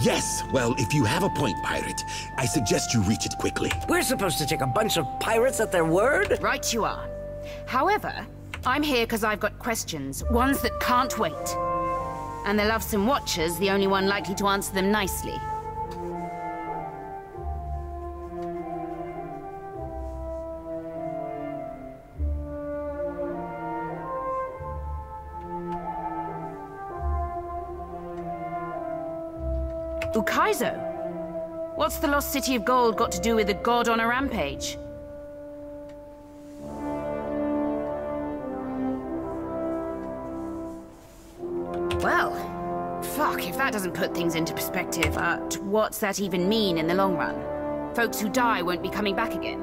Yes. Well, if you have a point, pirate, I suggest you reach it quickly. We're supposed to take a bunch of pirates at their word? Right you are. However, I'm here because I've got questions, ones that can't wait. And the Lovesome Watcher's the only one likely to answer them nicely. Ukaizo? What's the lost city of gold got to do with a god on a rampage? Well, fuck if that doesn't put things into perspective. What's that even mean in the long run? Folks who die won't be coming back again.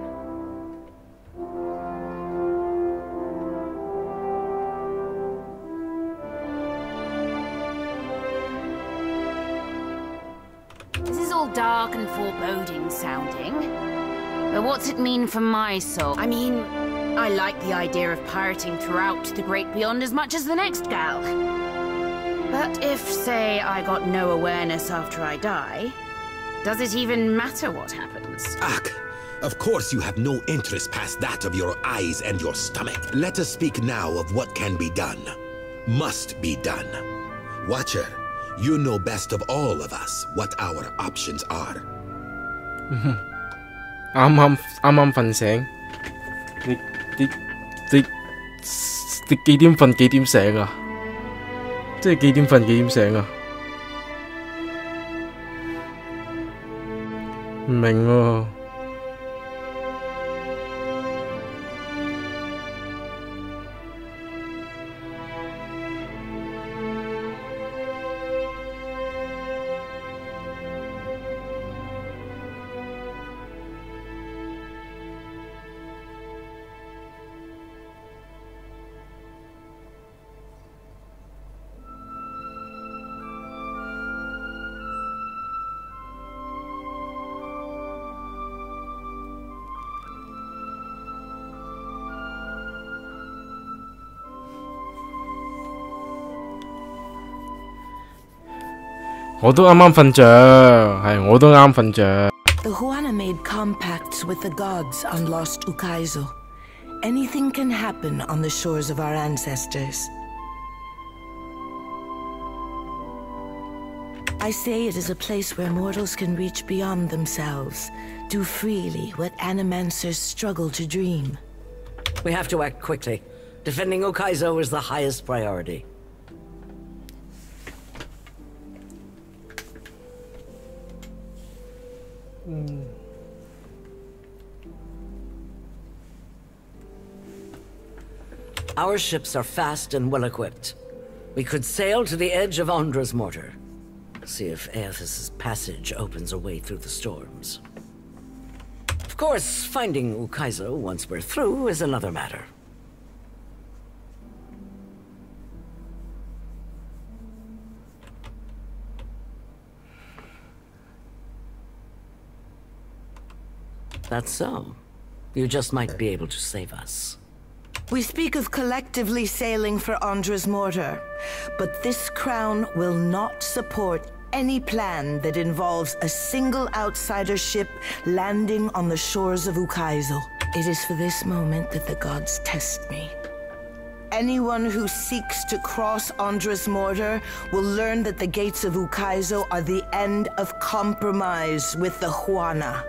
This is all dark and foreboding sounding. But what's it mean for my soul? I mean, I like the idea of pirating throughout the Great Beyond as much as the next gal. But if, say, I got no awareness after I die, does it even matter what happens? Ak, of course you have no interest past that of your eyes and your stomach. Let us speak now of what can be done. Must be done. Watcher, you know best of all of us what our options are. 啱瞓醒，你幾點瞓幾點醒啊？即係幾點瞓幾點醒啊？唔明喎。我都啱啱瞓着，係我都啱瞓着。The Huana made compacts with the gods on Lost Ukaizo. Anything can happen on the shores of our ancestors. I say it is a place where mortals can reach beyond themselves, do freely what animancers struggle to dream. We have to act quickly. Defending Ukaizo is the highest priority. Our ships are fast and well-equipped. We could sail to the edge of Andra's mortar. See if Aethys' passage opens a way through the storms. Of course, finding Ukaizo once we're through is another matter. That's so. You just might be able to save us. We speak of collectively sailing for Andra's mortar, but this crown will not support any plan that involves a single outsider ship landing on the shores of Ukaizo. It is for this moment that the gods test me. Anyone who seeks to cross Andra's mortar will learn that the gates of Ukaizo are the end of compromise with the Huana.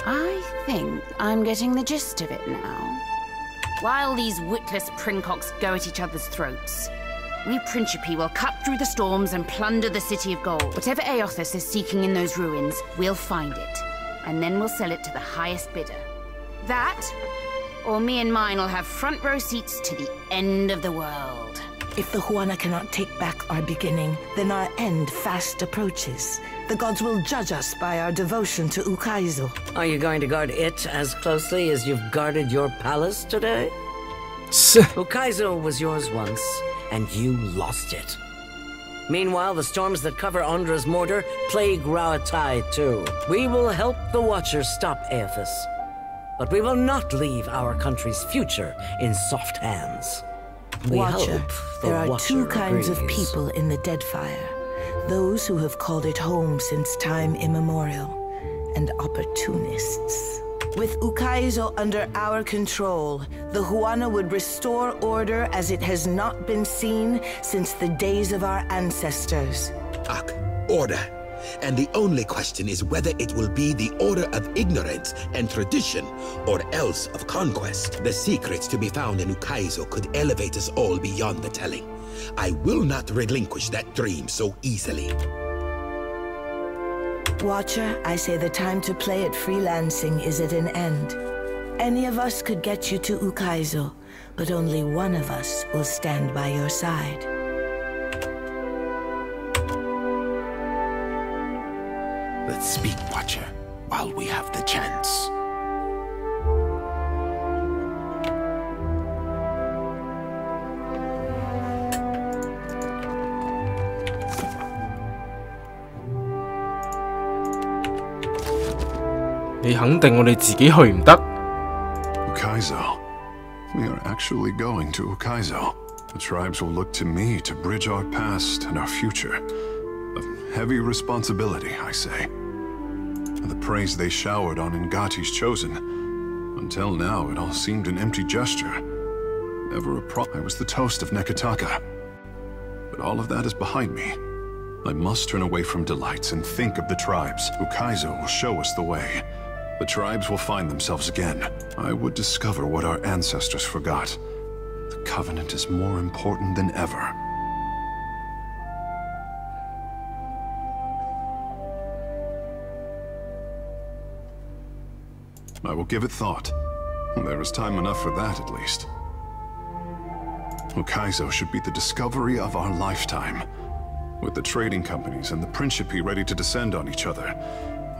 I think I'm getting the gist of it now. While these witless princocks go at each other's throats, we Principi will cut through the storms and plunder the City of Gold. Whatever Aethys is seeking in those ruins, we'll find it. And then we'll sell it to the highest bidder. That, or me and mine will have front row seats to the end of the world. If the Huana cannot take back our beginning, then our end fast approaches. The gods will judge us by our devotion to Ukaizo. Are you going to guard it as closely as you've guarded your palace today? Ukaizo was yours once, and you lost it. Meanwhile, the storms that cover Andra's mortar plague Rauatai too. We will help the Watchers stop Aethys, but we will not leave our country's future in soft hands. Watcher, there are two kinds of people in the Deadfire. Those who have called it home since time immemorial, and opportunists. With Ukaizo under our control, the Huana would restore order as it has not been seen since the days of our ancestors. Order. And the only question is whether it will be the order of ignorance and tradition, or else of conquest. The secrets to be found in Ukaizo could elevate us all beyond the telling. I will not relinquish that dream so easily. Watcher, I say the time to play at freelancing is at an end. Any of us could get you to Ukaizo, but only one of us will stand by your side. Let's speak, Watcher, while we have the chance. Ukaizo. We are actually going to Ukaizo. The tribes will look to me to bridge our past and our future. A heavy responsibility, I say. The praise they showered on Ngati's chosen. Until now, it all seemed an empty gesture. Never I was the toast of Nekataka. But all of that is behind me. I must turn away from delights and think of the tribes. Ukaizo will show us the way. The tribes will find themselves again. I would discover what our ancestors forgot. The Covenant is more important than ever. I will give it thought. There is time enough for that, at least. Ukaizo should be the discovery of our lifetime. With the trading companies and the Principi ready to descend on each other,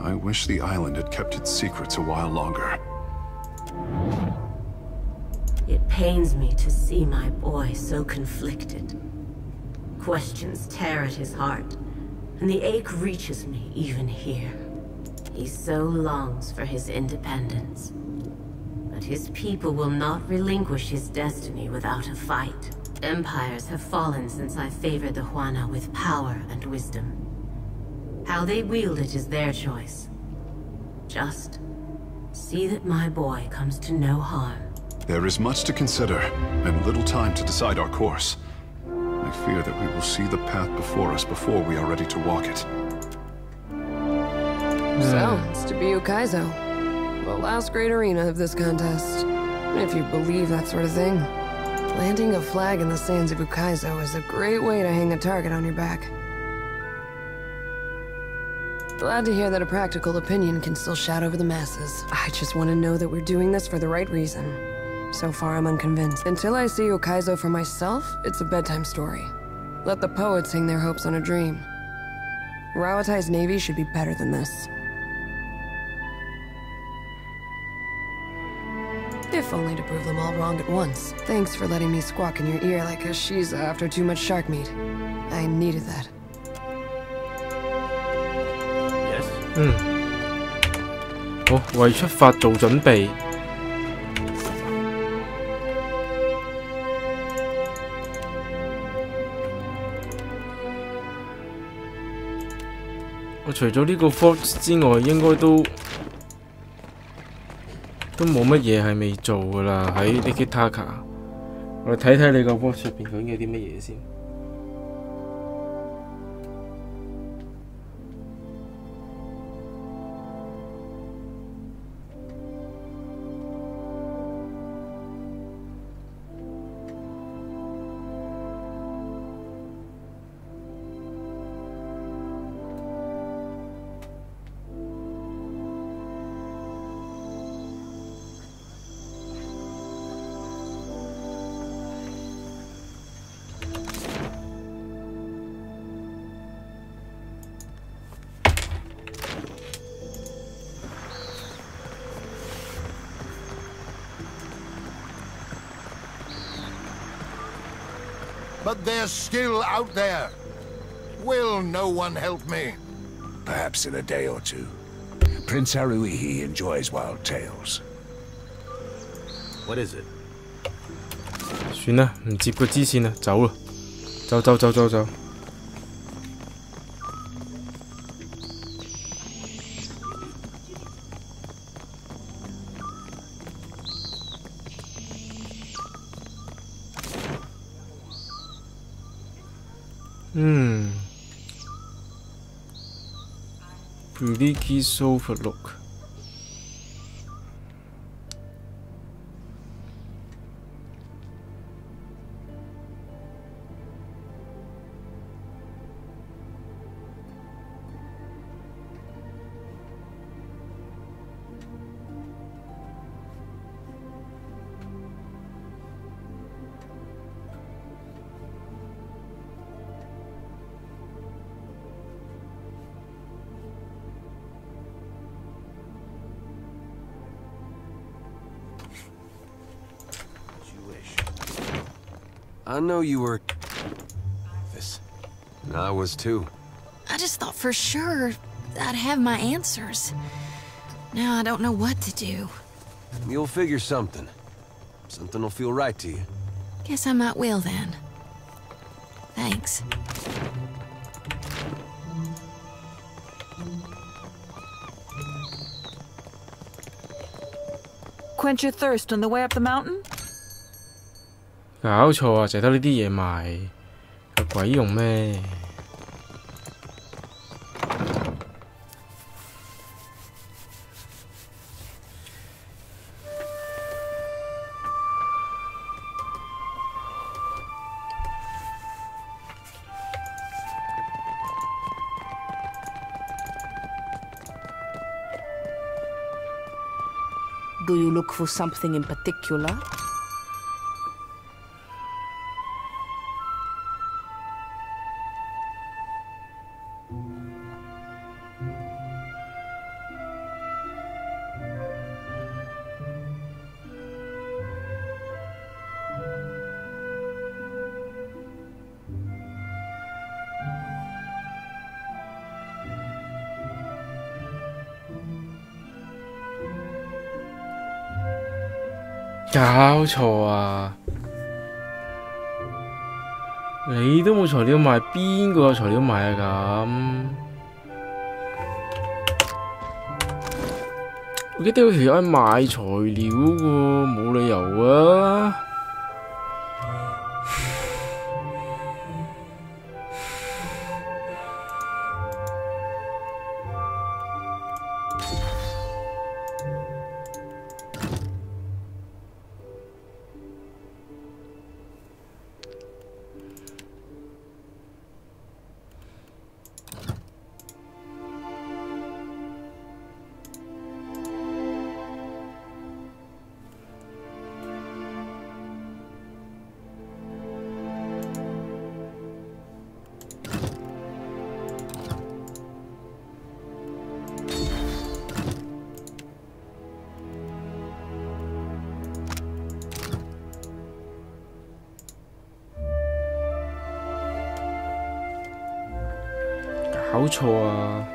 I wish the island had kept its secrets a while longer. It pains me to see my boy so conflicted. Questions tear at his heart, and the ache reaches me even here. He so longs for his independence, but But his people will not relinquish his destiny without a fight. Empires have fallen since I favored the Huana with power and wisdom. How they wield it is their choice. Just see that my boy comes to no harm. There is much to consider, and little time to decide our course. I fear that we will see the path before us before we are ready to walk it. So, it's to be Ukaizo. The last great arena of this contest. If you believe that sort of thing. Planting a flag in the sands of Ukaizo is a great way to hang a target on your back. Glad to hear that a practical opinion can still shout over the masses. I just want to know that we're doing this for the right reason. So far, I'm unconvinced. Until I see Ukaizo for myself, it's a bedtime story. Let the poets hang their hopes on a dream. Rawatai's navy should be better than this. If only to prove them all wrong at once. Thanks for letting me squawk in your ear like a Shiza after too much shark meat. I needed that. Yes. 好，為出發做準備。我除咗呢個 Fox 之外，應該都冇乜嘢係未做噶啦。喺 Nikitaka， 我哋睇睇你個 box 入邊究竟有啲乜嘢先。But there's skill out there. Will no one help me? Perhaps in a day or two. Prince Haruhi enjoys wild tales. What is it? 算啦，唔接個支線啦，走啦，走。Please overlook. I know you were... this. I was too. I just thought for sure I'd have my answers. Now I don't know what to do. You'll figure something. Something will feel right to you. Guess I might will then. Thanks. Quench your thirst on the way up the mountain? 搞錯啊！淨係得呢啲嘢賣，有鬼用咩？Do you look for something in particular? 搞錯啊！你都冇材料賣，邊個有材料賣啊咁？我記得有條友賣材料喎，冇理由啊！搞錯啊！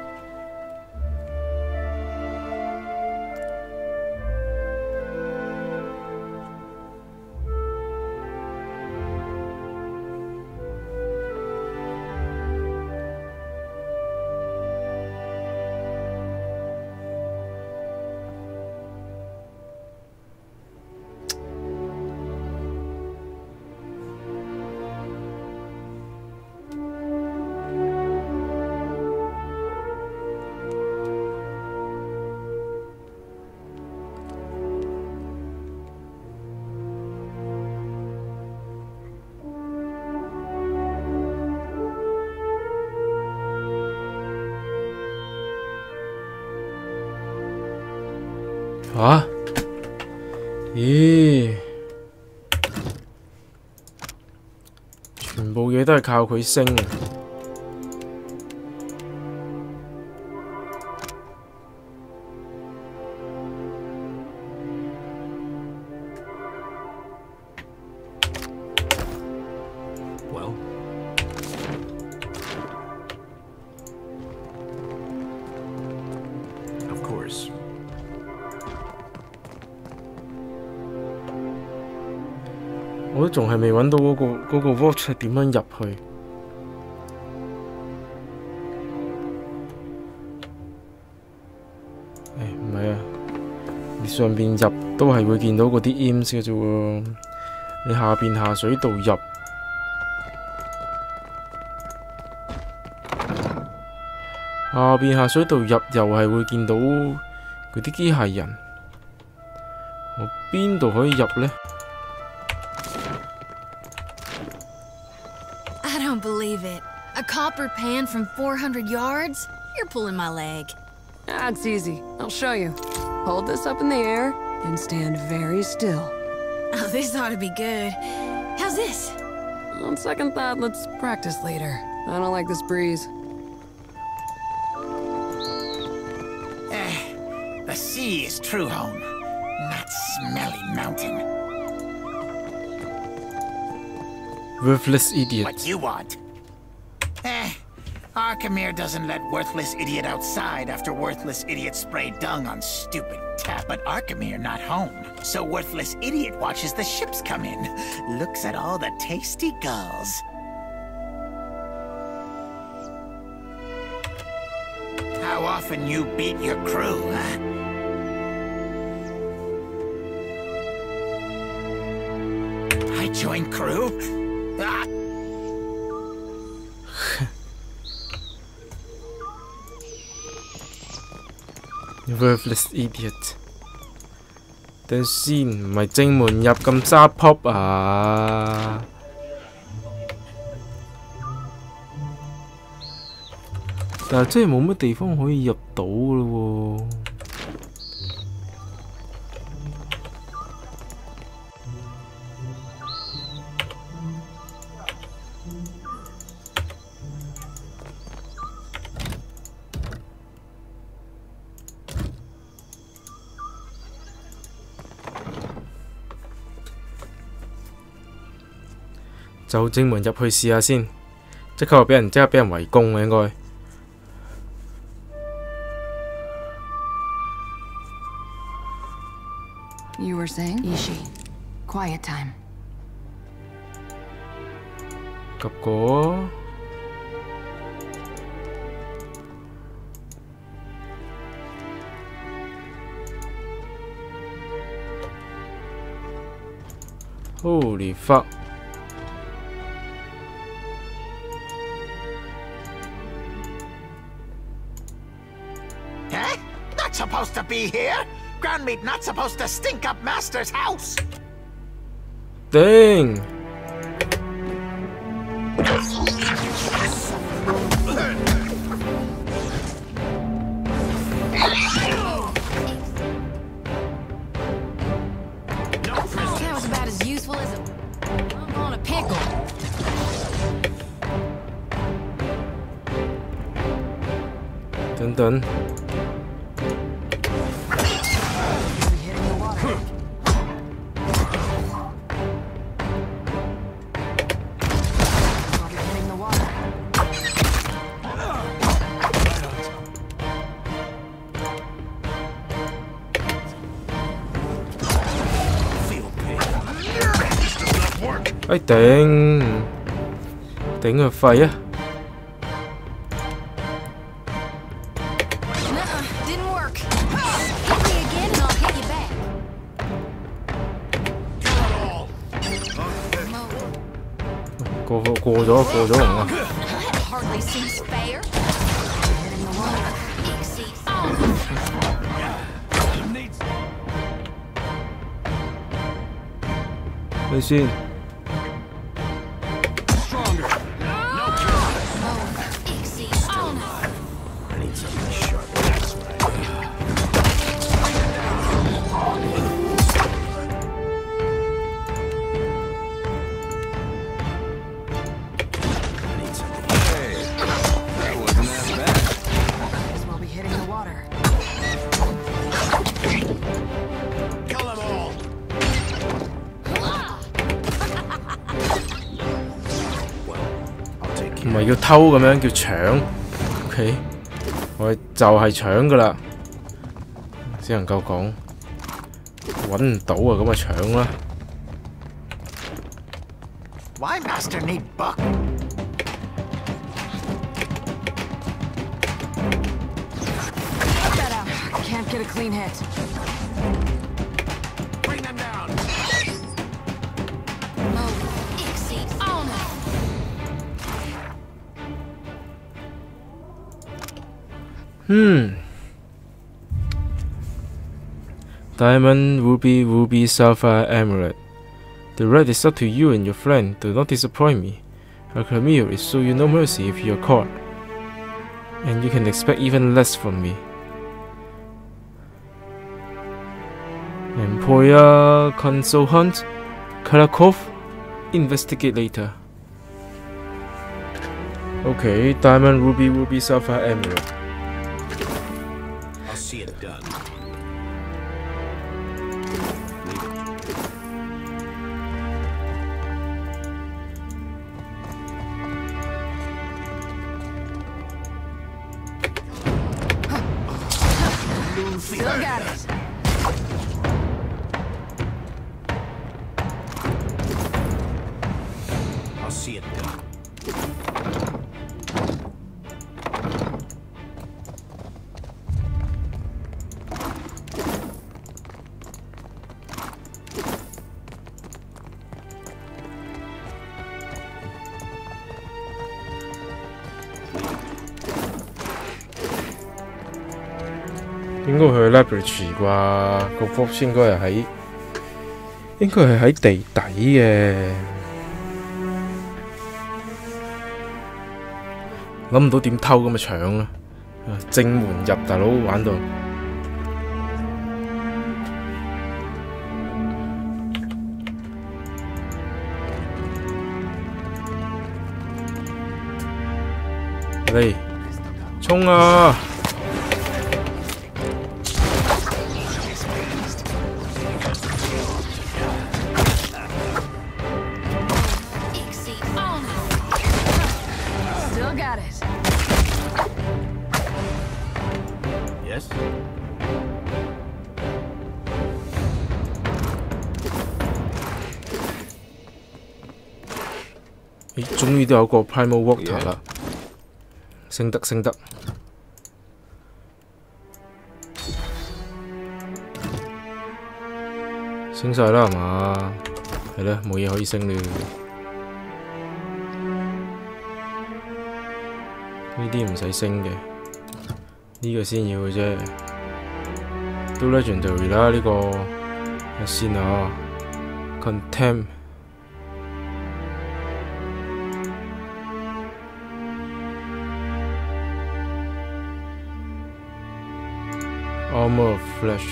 啊？咦？全部嘢都係靠佢升啊！我都仲係未揾到嗰個 watch 係點樣入去。唔係啊，你上邊入都係會見到嗰啲 imps 嘅啫喎，你下邊下水道入，下邊下水道入又係會見到嗰啲機械人，我邊度可以入呢？ I don't believe it. A copper pan from 400 yards? You're pulling my leg. That's easy. I'll show you. Hold this up in the air and stand very still. Oh, this ought to be good. How's this? On second thought, let's practice later. I don't like this breeze. The sea is true home, not smelly mountain. Worthless idiot. What you want? Arkemir doesn't let worthless idiot outside after worthless idiot sprayed dung on stupid tap. But Arkemir not home, so worthless idiot watches the ships come in, looks at all the tasty gulls. How often you beat your crew, huh? I joined crew? Worthless idiot。等先，唔係正門入咁揸 pop 啊！但係真係冇乜地方可以入到嘅咯喎。就正門入去試下先，即刻俾人圍攻啊！應該。You were saying, Ishi? Quiet time. 急過。Holy fuck! Huh? Not supposed to be here. Ground meat not supposed to stink up Master's house. Dang! That was about as useful as I'm on a pickle. Dun dun. Ây頂個肺啊！Didn't work. Hit me again and I'll hit you back.過咗龍啊 That hardly seems fair. 你先。唔係要偷咁樣，叫搶。OK， 我哋就係搶噶啦，只能夠講揾唔到啊，咁咪搶啦。Why Master need buck? Cut that out. Can't get a clean hit. Bring them down. Diamond, ruby, sapphire, emerald. The red is up to you and your friend. Do not disappoint me. Alchemy will show you no mercy if you are caught. And you can expect even less from me. Emporia, console hunt. Karakov, investigate later. Okay, diamond, ruby, sapphire, emerald. I'll see it done. Still got it. I'll see it done.應該去 laboratory 啩，個 box 應該係喺地底嘅，諗唔到點偷咁咪搶啦，正門入大佬玩到。嚟，衝啊！咦，終於都有個 Primal Water 啦，升得，升晒啦係嘛？係啦，冇嘢可以升啦。呢啲唔使升嘅，呢個先要嘅啫。都 Legendary 啦，呢個睇先啊 ，Contempt。Armor of Flesh,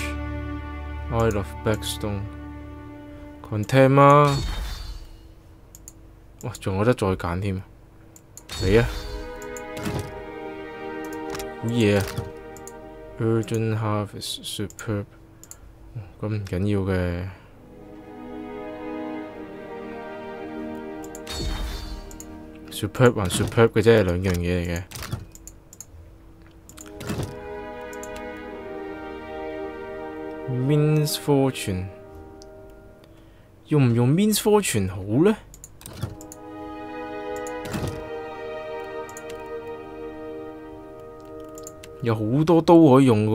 Isle of Backstone, Contempt 啊！哇，仲有得再揀添，嚟啊！好嘢啊 ！Urgent Harvest Superb， 咁唔緊要嘅。Superb 還 Superb 嘅啫，兩樣嘢嚟嘅。Means Fortune 用唔用 Means Fortune 好呢？有好多刀可以用嘅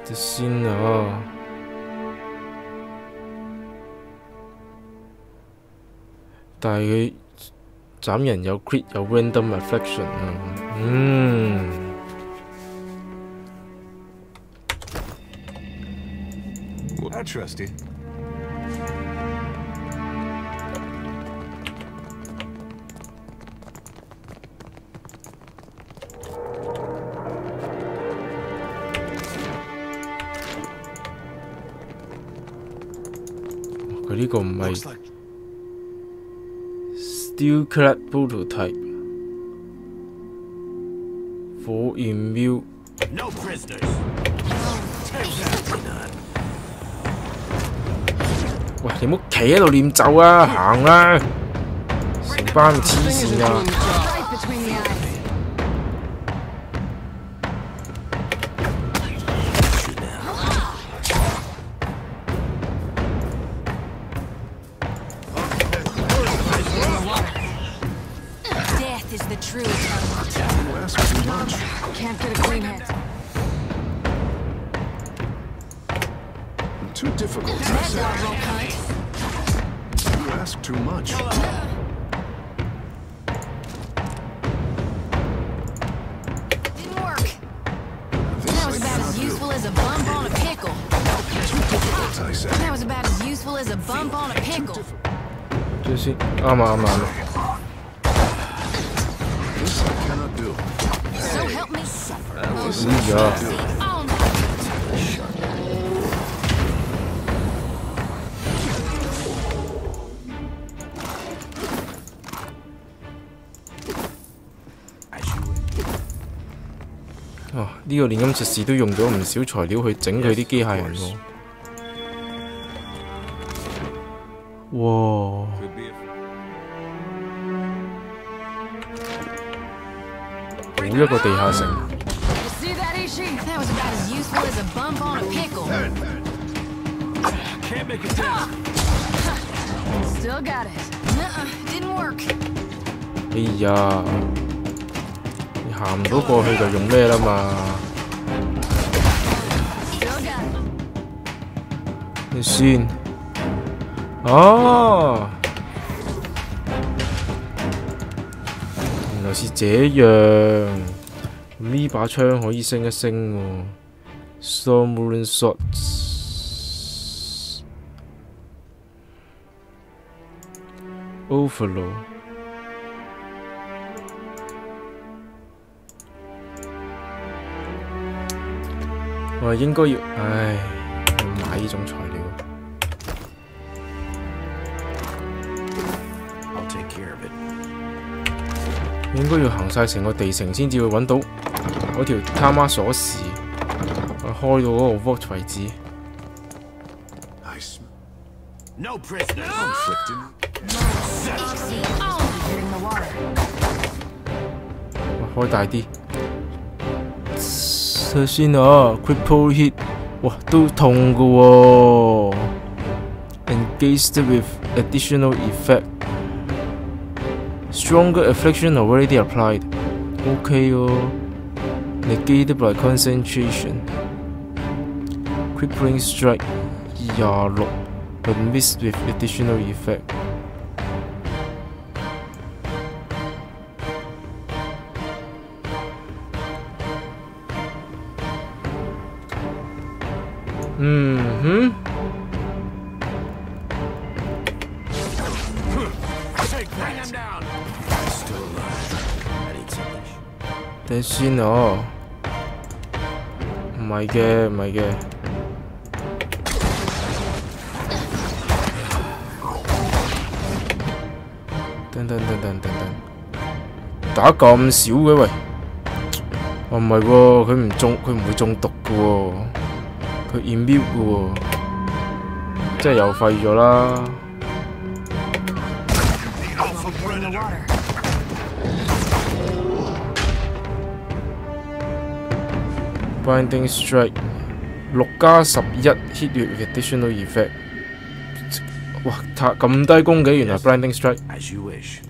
喎，先啊！但係佢斬人有 crit 有 random reflection 啊，I trust you.佢呢個唔係 Steel Clad Prototype 火焰瞄。No prisoners. 喂，你唔好企喺度念咒啊，行啦！成班黐線啊！Too difficult, I say. You ask too much. Didn't work. That was about as useful as a bump on a pickle. Too difficult, I say. That was about as useful as a bump on a pickle. 最先啱啊！ This I cannot do. So help me suffer. 哦，呢個煉金術士都用咗唔少材料去整佢啲機械人喎。哇！好一個地下城。That was about as useful as a bump on a pickle. Can't make it down. Still got it. Nuh-uh, didn't work. 哎呀！你行唔到過去就用咩啦嘛？你先。哦，原來是這樣。呢把槍可以升一升喎。Stormrune Swords Overload。我應該要，唉，要買呢種材料。I'll take care of it. 應該要行晒成個地城先至會揾到嗰條他媽鎖匙，開到嗰個 vault 為止。No prisoner. Oxy, hitting the water. 開大啲。睇先啊 ，critical hit， 哇，都痛㗎喎。Engaged with additional effect。Stronger affliction already applied. OK 喎 ，negated by concentration. Crippling strike 26 but missed with additional effect.等先哦，唔係嘅，唔係嘅。等，打咁少嘅喂，哦唔係喎，佢唔會中毒嘅喎，佢 immune 嘅喎，即係又廢咗啦。Blinding strike 6+11 hit with additional effect。哇！咁低攻擊，原來 blinding strike。As you wish.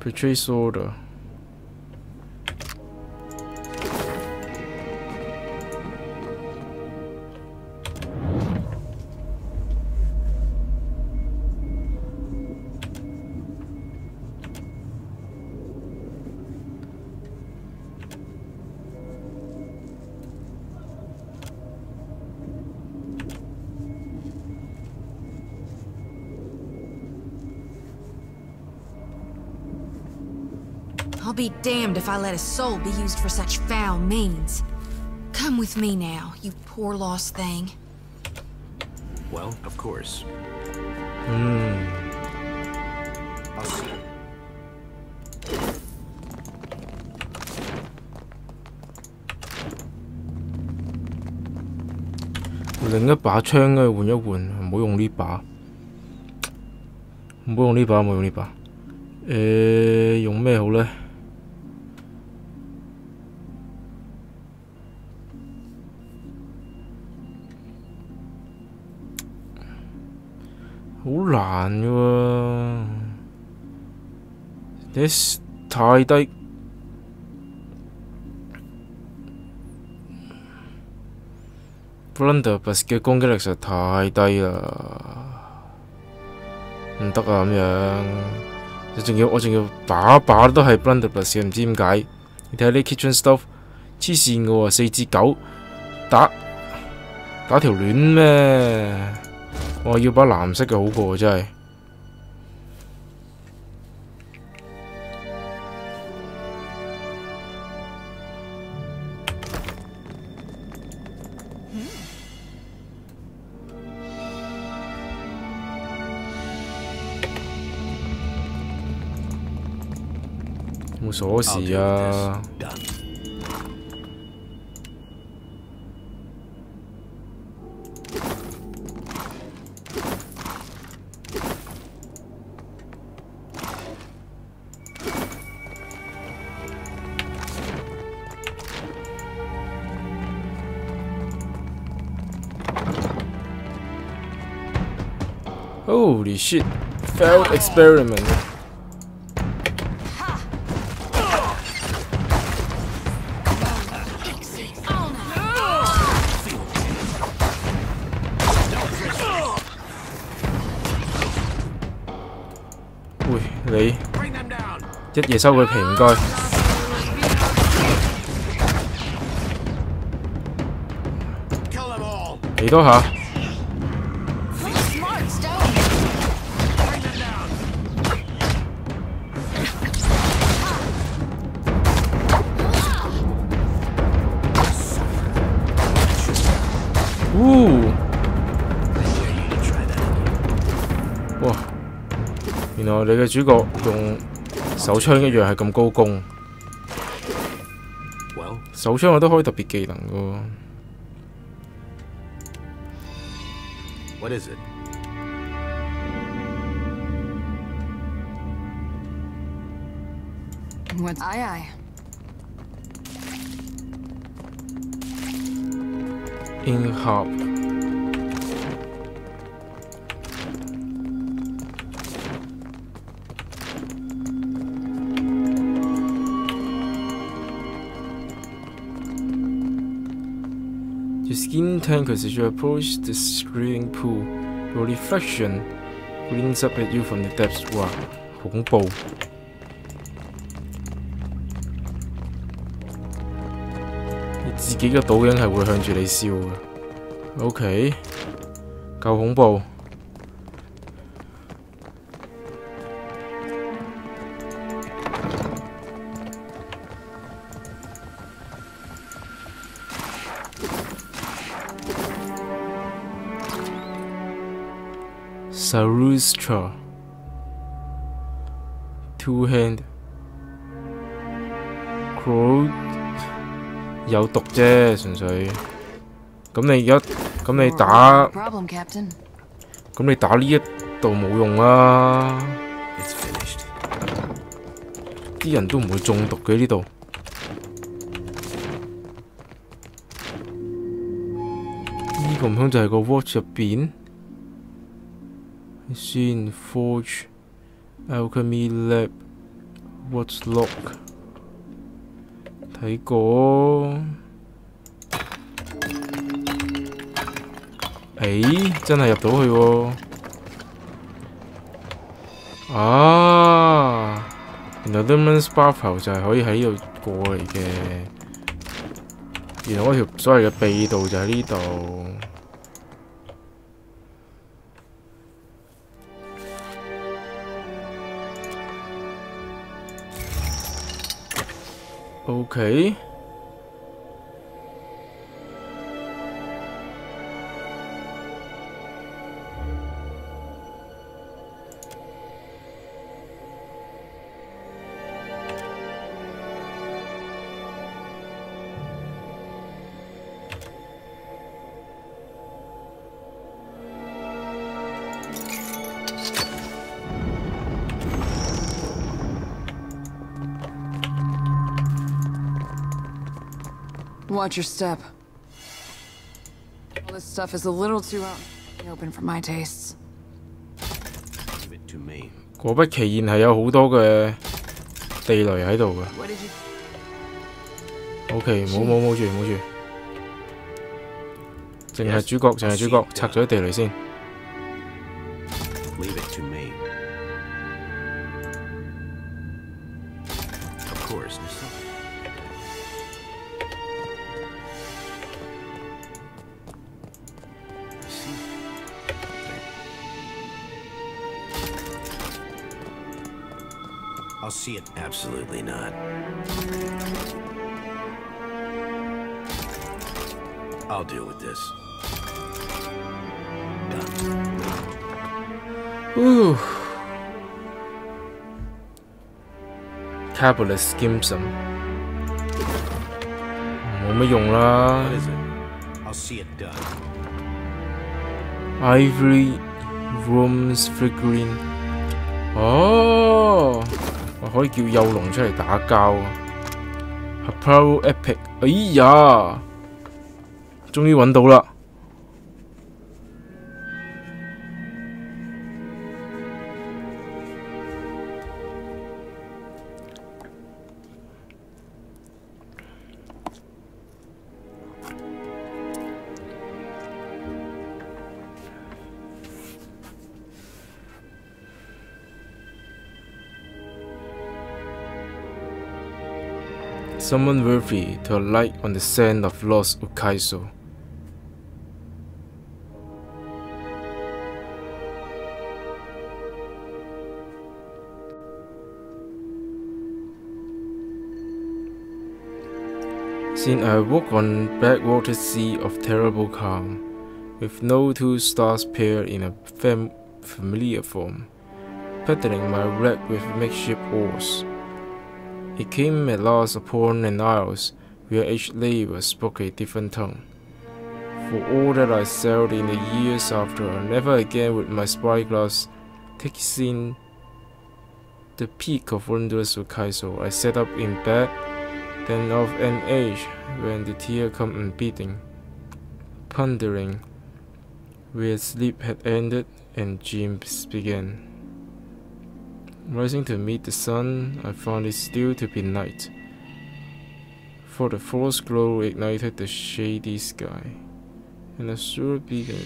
Purchase order。I'll be damned if I let a soul be used for such foul means. Come with me now, you poor lost thing. Well, of course. 另一把槍咧換一換，唔好用呢把，唔好用呢把，唔好用呢把。用咩好咧？好難嘅喎，你太低。Blunderbuss 嘅攻擊力實在太低啦，唔得啊咁樣。我仲要把把都係 Blunderbuss 嘅，唔知點解。你睇下呢 Kitchen Stove 黐線嘅喎，4至9打條亂咩？我要把藍色嘅好過真係。冇鎖匙啊！Holy shit! Failed experiment. Ui, 你一夜收佢皮唔該。嚟多下。哇！原來你嘅主角用手槍一樣係咁高攻，手槍我都可以特別技能嘅喎。What is it? What's aye? In hub. Your skin tankers as you approach the swimming pool. Your reflection glints up at you from the depths. 哇，好恐怖！你自己嘅倒影係會向住你笑嘅。OK， 夠恐怖。Sarustra Two Hand Crow 有毒啫，純粹。咁你而家咁你打，咁你打呢一度冇用啦。啲人都唔會中毒嘅呢度。呢個唔通就係個 watch 入邊？先 Forge Alchemy Lab What's Lock 睇過，真係入到去喎！啊，原來 Lemon Sparkle 就係可以喺呢度過嚟嘅，原來嗰條所謂嘅秘道就喺呢度。OK。Watch your step. All this stuff is a little too open for my tastes. 果不其然係有好多嘅地雷喺度嘅。OK， 冇住，淨係主角，拆咗啲地雷先。I'll see it. Absolutely not. I'll deal with this. Done. Ooh. Capitalist Skimson 冇乜用啦。I'll see it done. Ivory Rooms Figurine 哦。我可以叫幼龍出嚟打交啊 ！Apollo Epic， 哎呀，終於揾到啦！Someone worthy to alight on the sand of lost Ukaiso. Since I walk on backwater sea of terrible calm, with no two stars pair in a familiar form, paddling my wreck with makeshift oars. It came at last upon an isles where each labour spoke a different tongue. For all that I sailed in the years after, never again with my spyglass taking the peak of wondrous Ukaiso, I sat up in bed, then of an age when the tear come unbeating, pondering where sleep had ended and dreams began. Rising to meet the sun, I found it still to be night, for the false glow ignited the shady sky. And the sewer beacon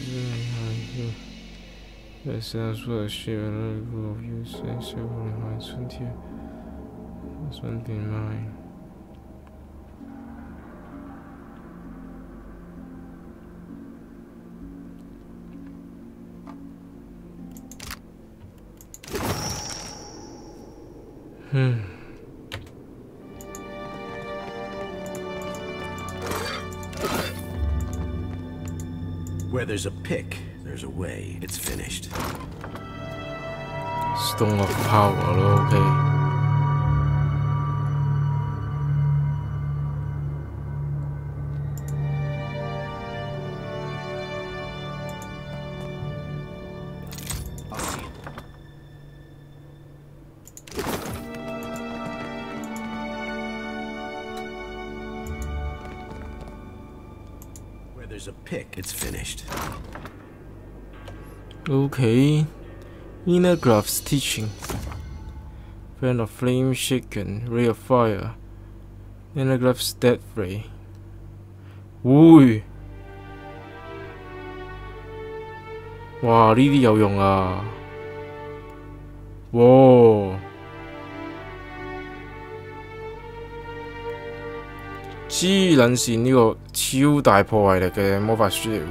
the sounds for a ship and a group of you saying several minds here. That's one thing mine. Where there's a pick, there's a way. It's finished. Stone of Power 咯 ，OK。There's a pick. It's finished. Okay. Inner Graph's teaching. Fan of flame shaken, ray of fire. Inner Graph's death ray. 會。哇！呢啲有用啊！哇！黐撚線呢個超大破壞力嘅魔法書嚟喎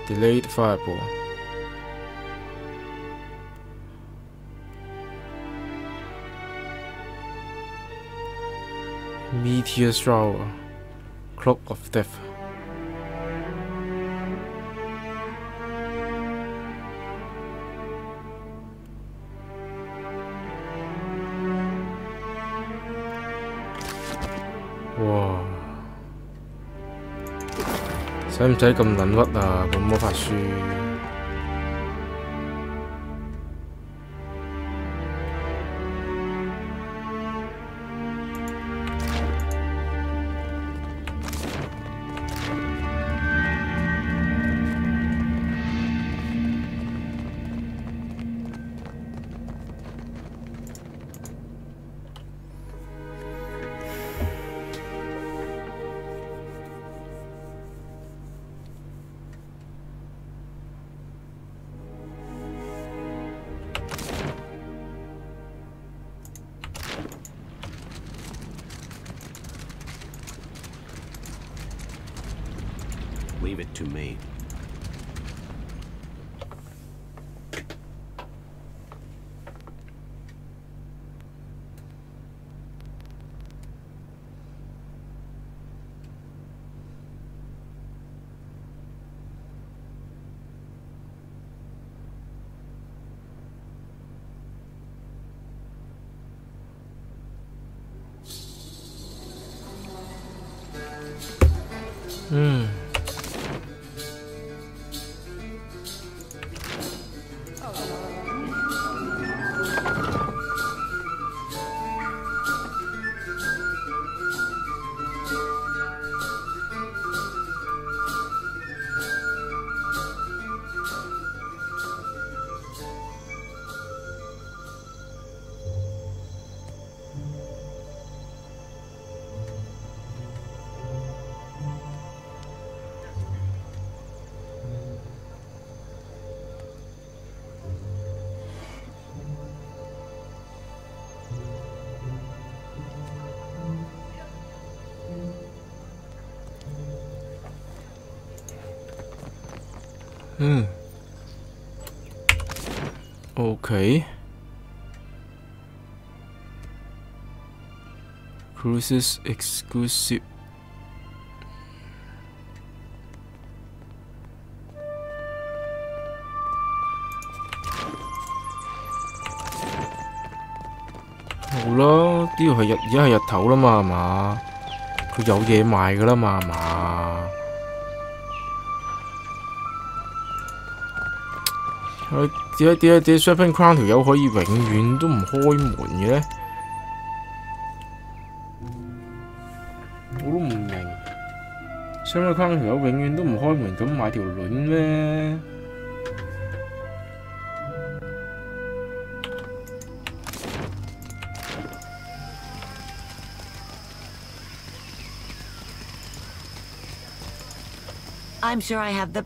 ，Delayed Fireball。Meteor Shower, Cloak of Death。哇！使唔使咁撚屈啊？個魔法書。Leave it to me. Okay. Cruises exclusive.好啦，呢度係而家係日頭啦嘛，係嘛？佢有嘢賣噶啦嘛，係嘛？點解 Serpent Crown 條友可以永遠都唔開門嘅咧？我都唔明 Serpent Crown 條友永遠都唔開門，咁買條卵咩？ I'm sure I have the...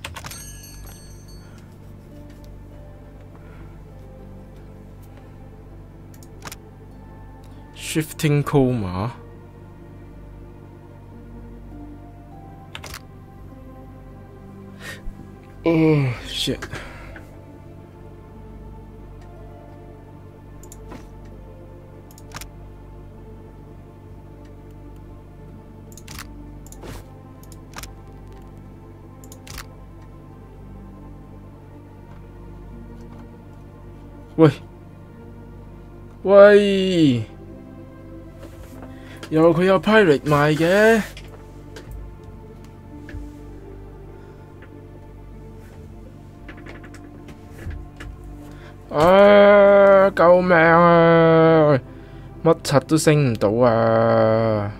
Shifting coma. Oh shit.喂喂，佢有 pirate 賣嘅。啊！救命啊！乜柒都升唔到啊！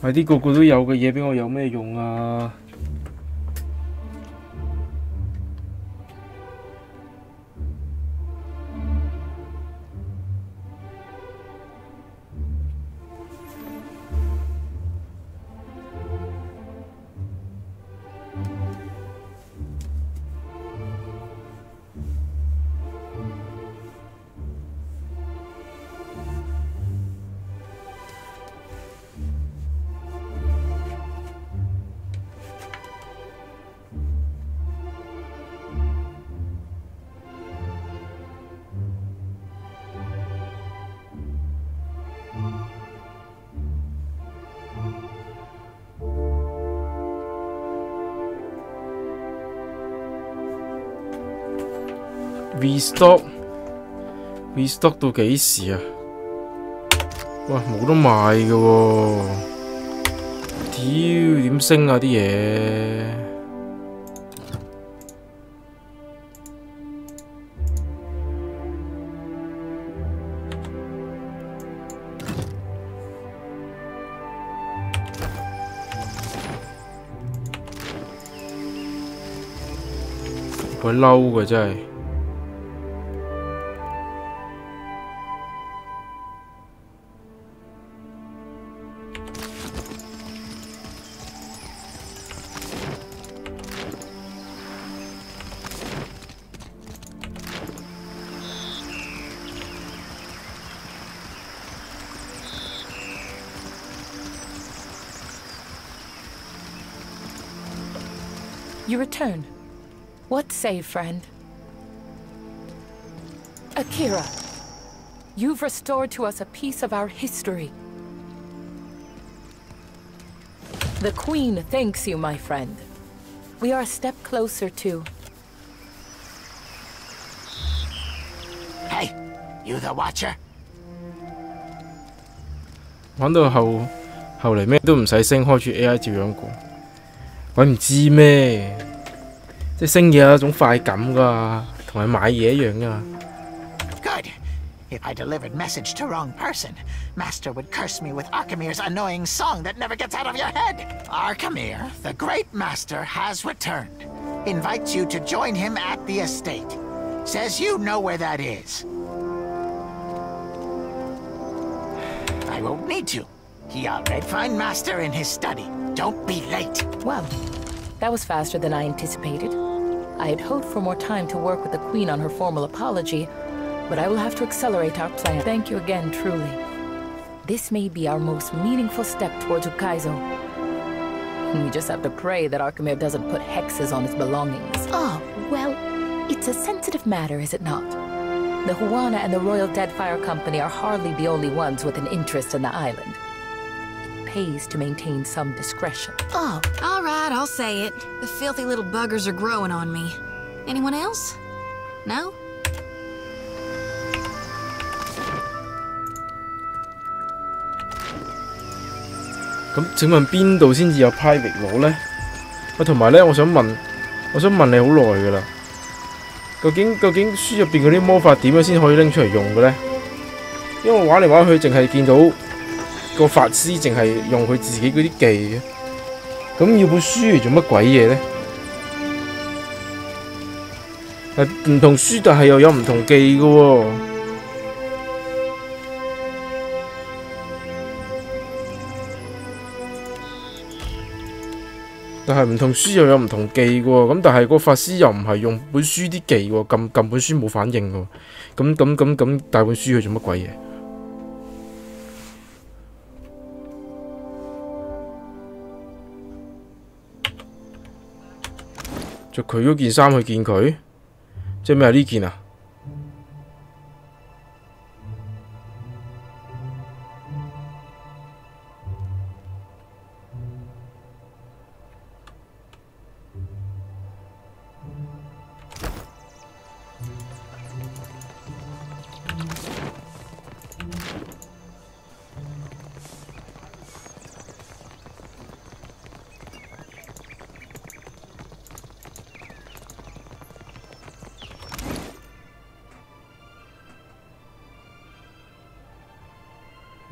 買啲個個都有嘅嘢俾我有咩用啊？restock 到幾時啊？哇，冇得賣嘅喎！屌，點升啊啲嘢？佢嬲嘅真係。You return. What say, friend? Akira, you've restored to us a piece of our history. The Queen thanks you, my friend. We are a step closer to... Hey, you the Watcher? 玩到後嚟咩都唔使升，開住 AI 照樣過。鬼唔知咩？即係升嘢有一種快感㗎，同埋買嘢一樣㗎。Good. If I delivered message to wrong person, Master would curse me with Archimere's annoying song that never gets out of your head. Archimere, the great master, has returned. Invites you to join him at the estate. Says you know where that is. I won't need to. He already find Master in his study. Don't be late. Well, that was faster than I anticipated. I had hoped for more time to work with the Queen on her formal apology, but I will have to accelerate our plan. Thank you again, truly. This may be our most meaningful step towards Ukaizo. We just have to pray that Archimere doesn't put hexes on his belongings. Oh, well, it's a sensitive matter, is it not? The Huana and the Royal Deadfire Company are hardly the only ones with an interest in the island. It pays to maintain some discretion. Oh, all right, I'll say it. The filthy little buggers are growing on me. Anyone else? No?咁請問邊度先至有 private 攞呢？同埋呢，我想問你好耐㗎啦。究竟書入邊嗰啲魔法點樣先可以拎出嚟用嘅呢？因為我玩嚟玩去，淨係見到個法師淨係用佢自己嗰啲技嘅。咁要本書嚟做乜鬼嘢呢？唔同書，但係又有唔同記嘅喎。但係唔同書又有唔同記嘅喎，咁但係個法師又唔係用本書啲記喎，撳本書冇反應喎，咁帶本書去做乜鬼嘢？着佢嗰件衫去見佢，即係咩啊？呢件啊？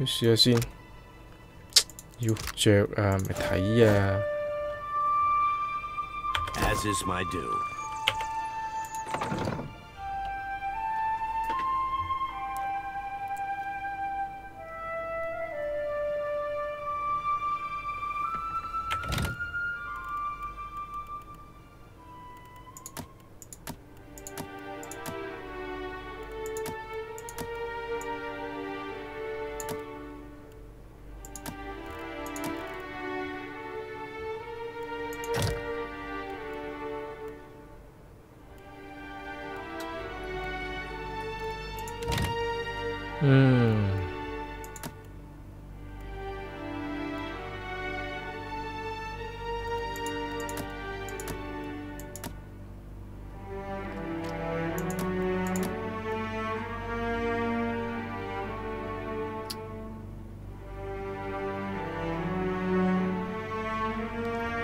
試下先，要着啊，咪睇啊。As is my due.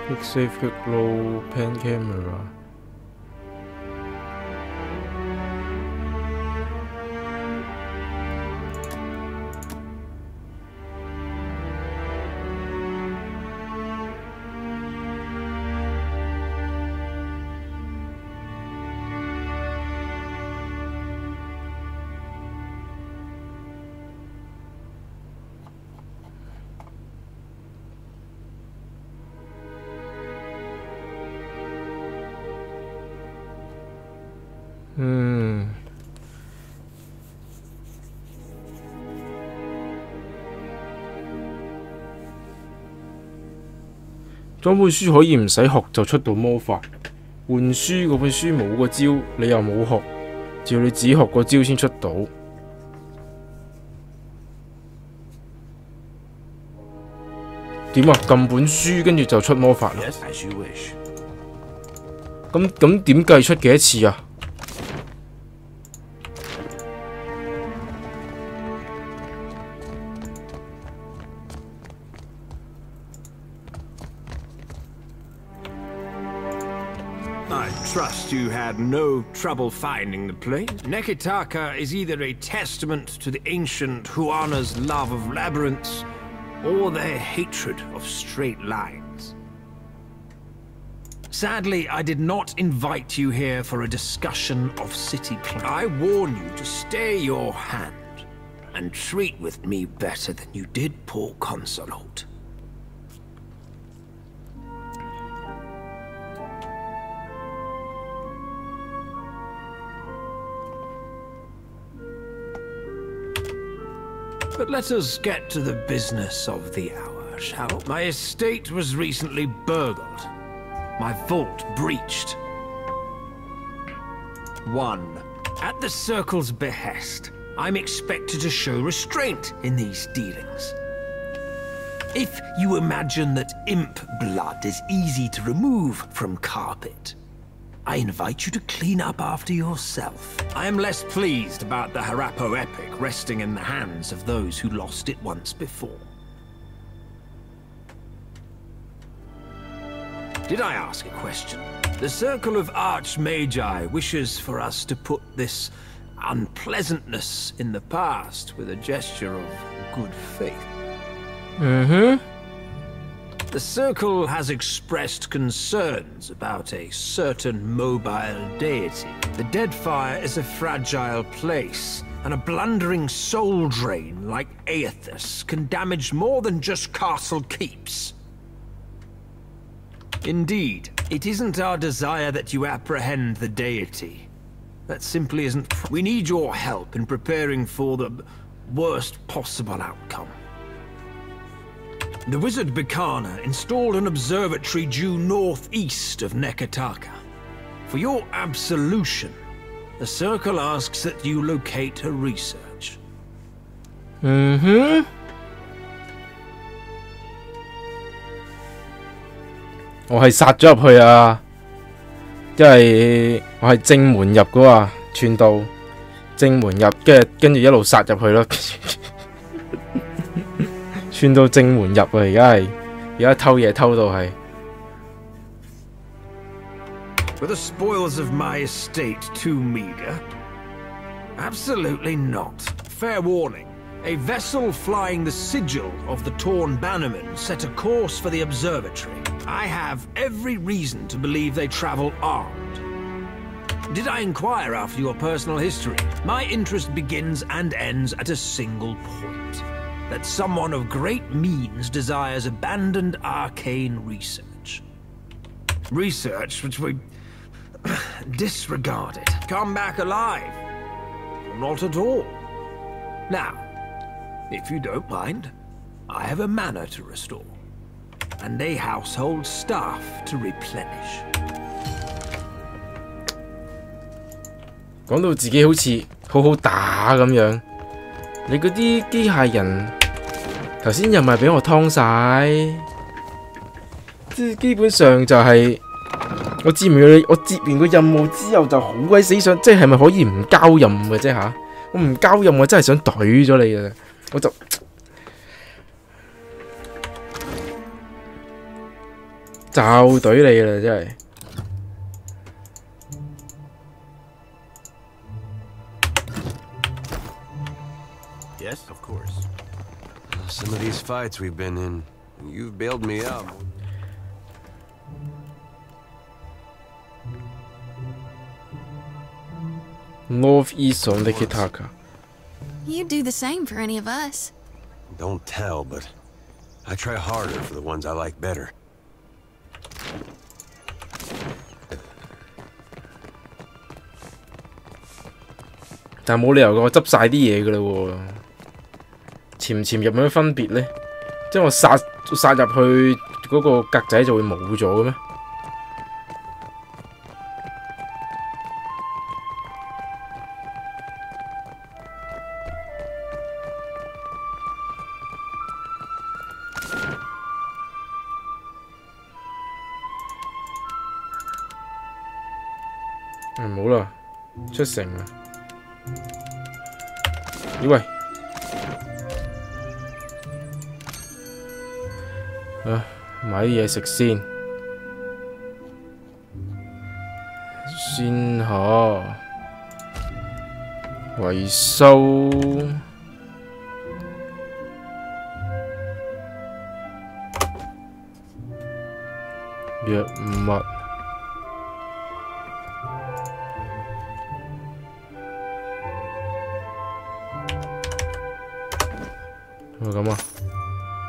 Quick save, quick low, pan camera。裝本書可以唔使學就出到魔法，換書嗰本書冇個招，你又冇學，照你只學個招先出到。點啊？撳本書跟住就出魔法啦？咁點計出幾多次啊？Trust you had no trouble finding the place. Nekitaka is either a testament to the ancient Huana's love of labyrinths, or their hatred of straight lines. Sadly, I did not invite you here for a discussion of city planning. I warn you to stay your hand, and treat with me better than you did poor Consolate. But let us get to the business of the hour, shall we? My estate was recently burgled. My vault breached. 1. At the Circle's behest, I'm expected to show restraint in these dealings. If you imagine that imp blood is easy to remove from carpet, I invite you to clean up after yourself. I am less pleased about the Harappo epic resting in the hands of those who lost it once before. Did I ask a question? The Circle of Archmagi wishes for us to put this unpleasantness in the past with a gesture of good faith. The Circle has expressed concerns about a certain mobile deity. The Deadfire is a fragile place, and a blundering soul drain like Aethys can damage more than just castle keeps. Indeed, it isn't our desire that you apprehend the deity. That simply isn't. We need your help in preparing for the worst possible outcome. The wizard Bikana installed an observatory due northeast of Nekataka. For your absolution, the Circle asks that you locate her research. 我係殺咗入去啊，因為我係正門入嘅喎，串到正門入，跟住一路殺入去咯。串到正門入啊！而家偷嘢偷到係。Were the spoils of my estate too meager? Absolutely not. Fair warning. A vessel flying the sigil of the Torn Bannermen set a course for the observatory. I have every reason to believe they travel armed. Did I inquire after your personal history? My interest begins and ends at a single point. That someone of great means desires abandoned arcane research. Research which we disregarded. Come back alive. Not at all. Now, if you don't mind, I have a manor to restore. And a household staff to replenish. 講到自己好似好好打咁樣，你嗰啲機械人頭先又咪俾我劏晒，即係基本上就係、我接完個任務之後就好鬼死想，即係咪可以唔交任嘅啫嚇？我唔交任，我真係想懟咗你嘅，我就懟你啦，真係。Yes, of course. Some of these fights we've been in, you've bailed me out. Northeast of Nekataka. You'd do the same for any of us. Don't tell, but I try harder for the ones I like better. 但冇理由我執晒啲嘢噶啦喎，潛唔潛入有咩分別呢？即係我殺入去嗰個格仔就會冇咗嘅咩？唔好啦，出城啦！咦喂！啊，買啲嘢食先，先下維修藥物。咁啊！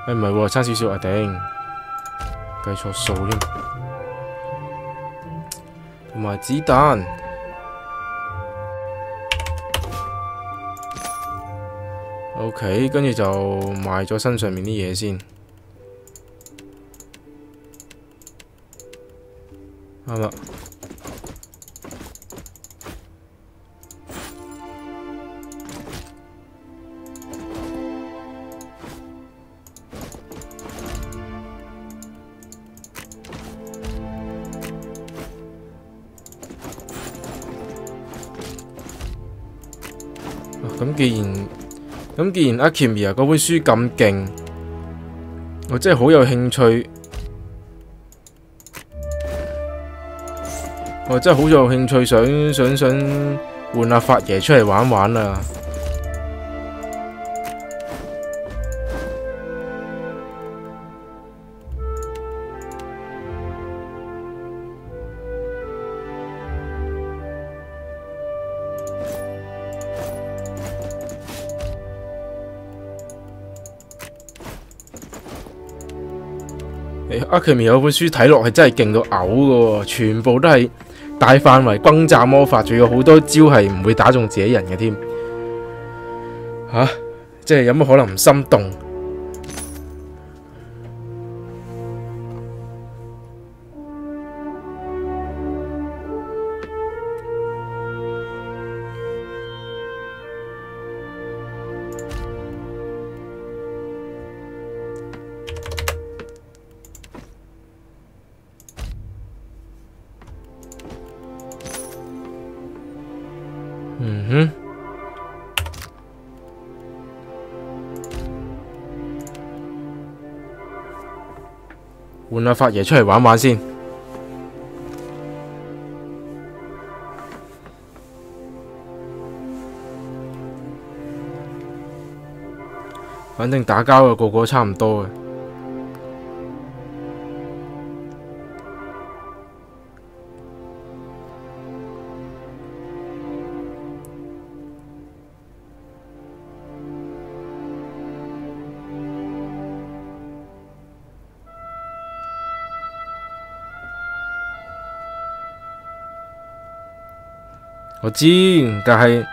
唔係喎，差少少啊！頂，計錯數添。同埋子彈。OK， 跟住就賣咗身上面啲嘢先。啱啦。咁既然阿 Kimi 嗰本書咁勁，我真係好有興趣，我真係好有興趣想換阿法爺出嚟玩玩啊！阿奇米有本書睇落係真係勁到嘔嘅喎，全部都係大範圍轟炸魔法，仲有好多招係唔會打中自己人嘅添。即係有乜可能唔心動？換阿發爺出嚟玩玩先。反正打交嘅個個差唔多嘅。我知，但係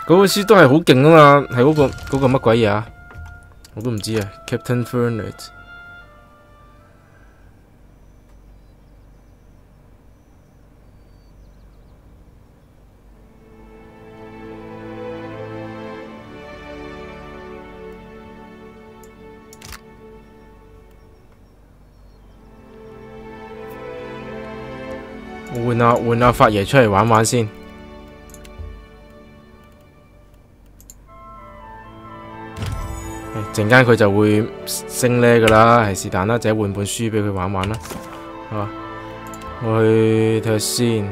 嗰本書都係好勁啊嘛，係嗰個乜鬼嘢啊？我都唔知啊 ，Captain Furnet。換阿發爺出嚟玩玩先。陣間佢就會升呢噶啦，係是但啦，就換本書俾佢玩玩啦，係嘛？我去睇下先，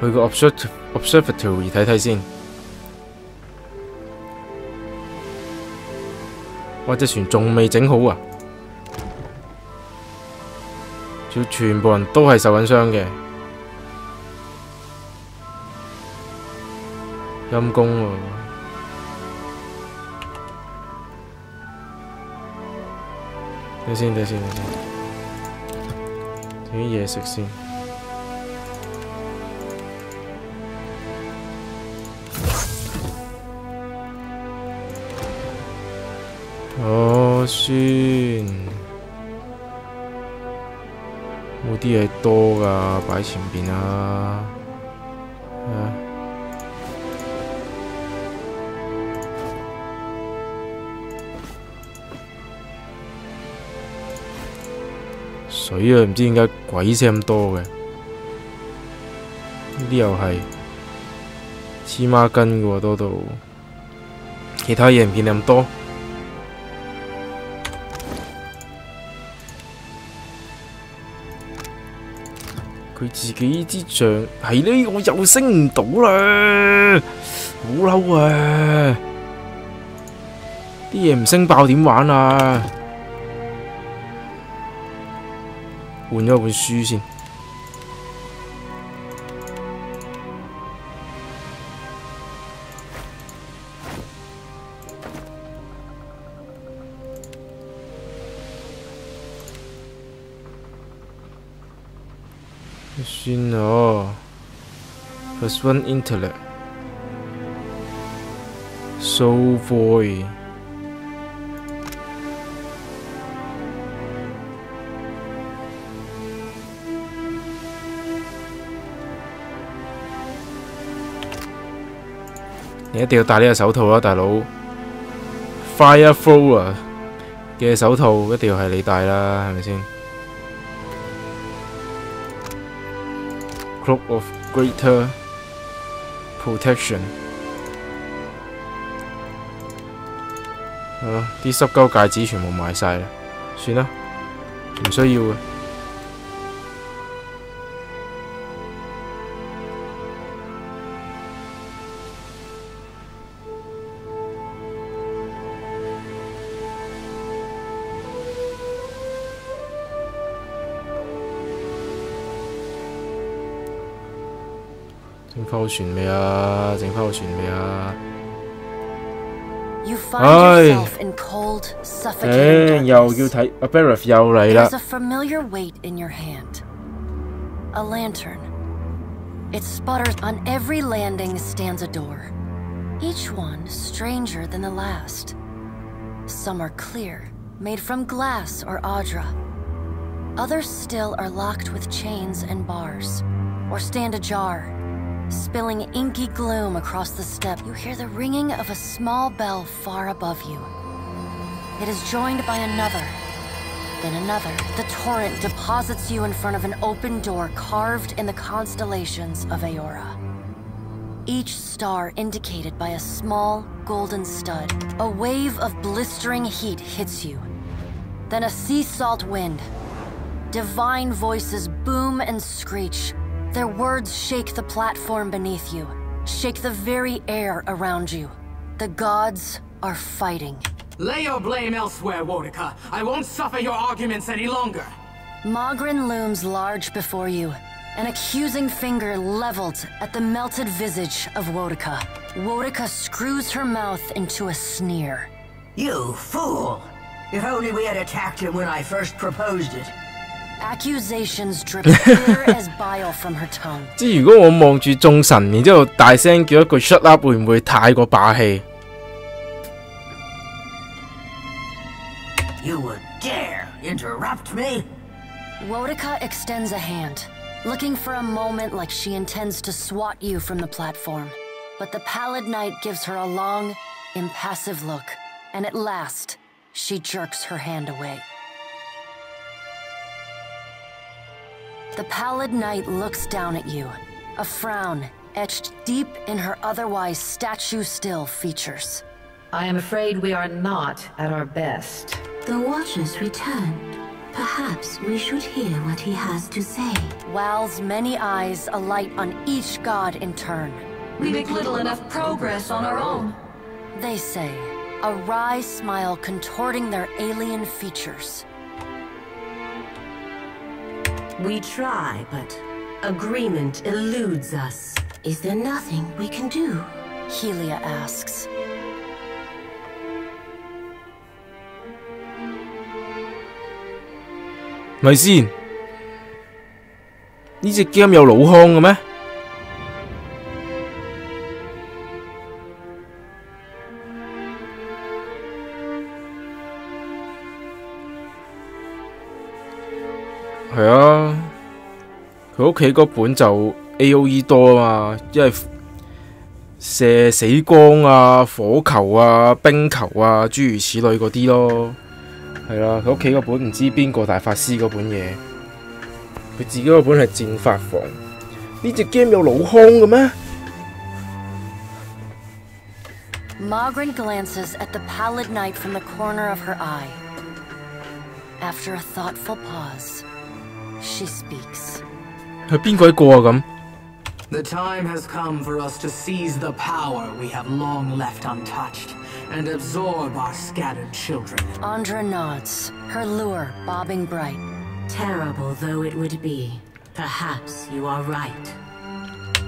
去個 observatory 睇睇先。哇！隻船仲未整好啊，仲要全部人都係受緊傷嘅。陰公喎，等先，整啲嘢食先。酸，冇啲嘢多㗎，擺前邊啊。水啊，唔知點解鬼死咁多嘅，呢啲又係黐孖筋嘅喎，多到其他嘢唔見你咁多。佢自己支杖係呢，我又升唔到啦，好嬲啊！啲嘢唔升爆點玩啊？換咗本書先。算咯 ，Plus one intellect, soul void。你一定要戴呢個手套啦，大佬。Fire Thrower 嘅手套一定要係你戴啦，係咪先？Cloak of Greater Protection。啲濕鳩戒指全部賣晒啦，算啦，唔需要嘅。整翻好船未啊？整翻好船未啊？ You find yourself in cold, suffocating darkness. There's a familiar weight in your hand. A lantern. It sputters. On every landing stands a door. Each one stranger than the last. Some are clear, made from glass or Audra. Others still are locked with chains and bars, or stand ajar, spilling inky gloom across the steppe. You hear the ringing of a small bell far above you. It is joined by another, then another. The torrent deposits you in front of an open door carved in the constellations of Aora. Each star indicated by a small, golden stud. A wave of blistering heat hits you. Then a sea salt wind. Divine voices boom and screech. Their words shake the platform beneath you, shake the very air around you. The gods are fighting. Lay your blame elsewhere, Wodica. I won't suffer your arguments any longer. Magrin looms large before you, an accusing finger leveled at the melted visage of Wodica. Wodica screws her mouth into a sneer. You fool! If only we had attacked him when I first proposed it. Accusations drip clear as bile from her tongue. 即係如果我望住眾神，然之後大聲叫一句 shut up， 會唔會太過霸氣 ？You would dare interrupt me? Wodica extends a hand, looking for a moment like she intends to swat you from the platform. But the pallid knight gives her a long, impassive look, and at last, she jerks her hand away. The pallid knight looks down at you, a frown etched deep in her otherwise statue-still features. I am afraid we are not at our best. The Watcher's returned. Perhaps we should hear what he has to say. Wal's many eyes alight on each god in turn. We make little enough progress on our own. They say, a wry smile contorting their alien features. We try, but agreement eludes us. Is there nothing we can do? Helia asks.咪先？呢隻 game 有腦腔嘅咩？係啊，佢屋企嗰本就 AOE 多啊嘛，因為射死光啊、火球啊、冰球啊，諸如此類嗰啲咯。係啦，佢屋企嗰本唔知邊個大法師嗰本嘢，佢自己嗰本係戰法房。呢隻 game 有腦腔嘅咩？ Magrin glances at the pallid knight from the corner of her eye. After a thoughtful pause, she speaks. 係邊鬼個啊咁？ The time has come for us to seize the power we have long left untouched and absorb our scattered children. Andra nods, her lure bobbing bright. Terrible though it would be, perhaps you are right.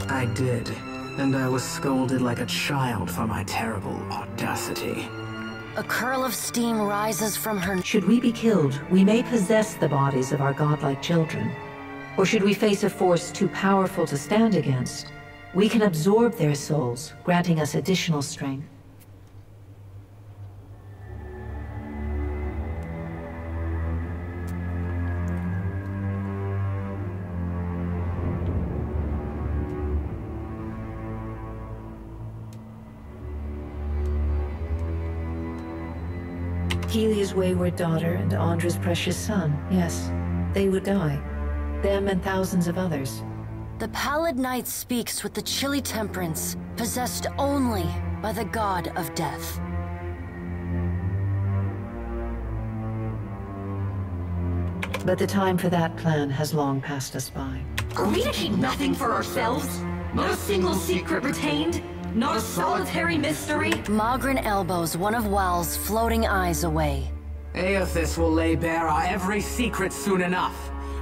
I did, and I was scolded like a child for my terrible audacity. A curl of steam rises from her. Should we be killed, we may possess the bodies of our godlike children. Or should we face a force too powerful to stand against, we can absorb their souls, granting us additional strength. Helia's wayward daughter and Andra's precious son, yes, they would die. Them and thousands of others. The pallid knight speaks with the chilly temperance, possessed only by the god of death. But the time for that plan has long passed us by. Are we to keep nothing for ourselves? Not a single secret retained? Not a solitary mystery? Magrin elbows one of Wal's floating eyes away. Aethys will lay bare our every secret soon enough.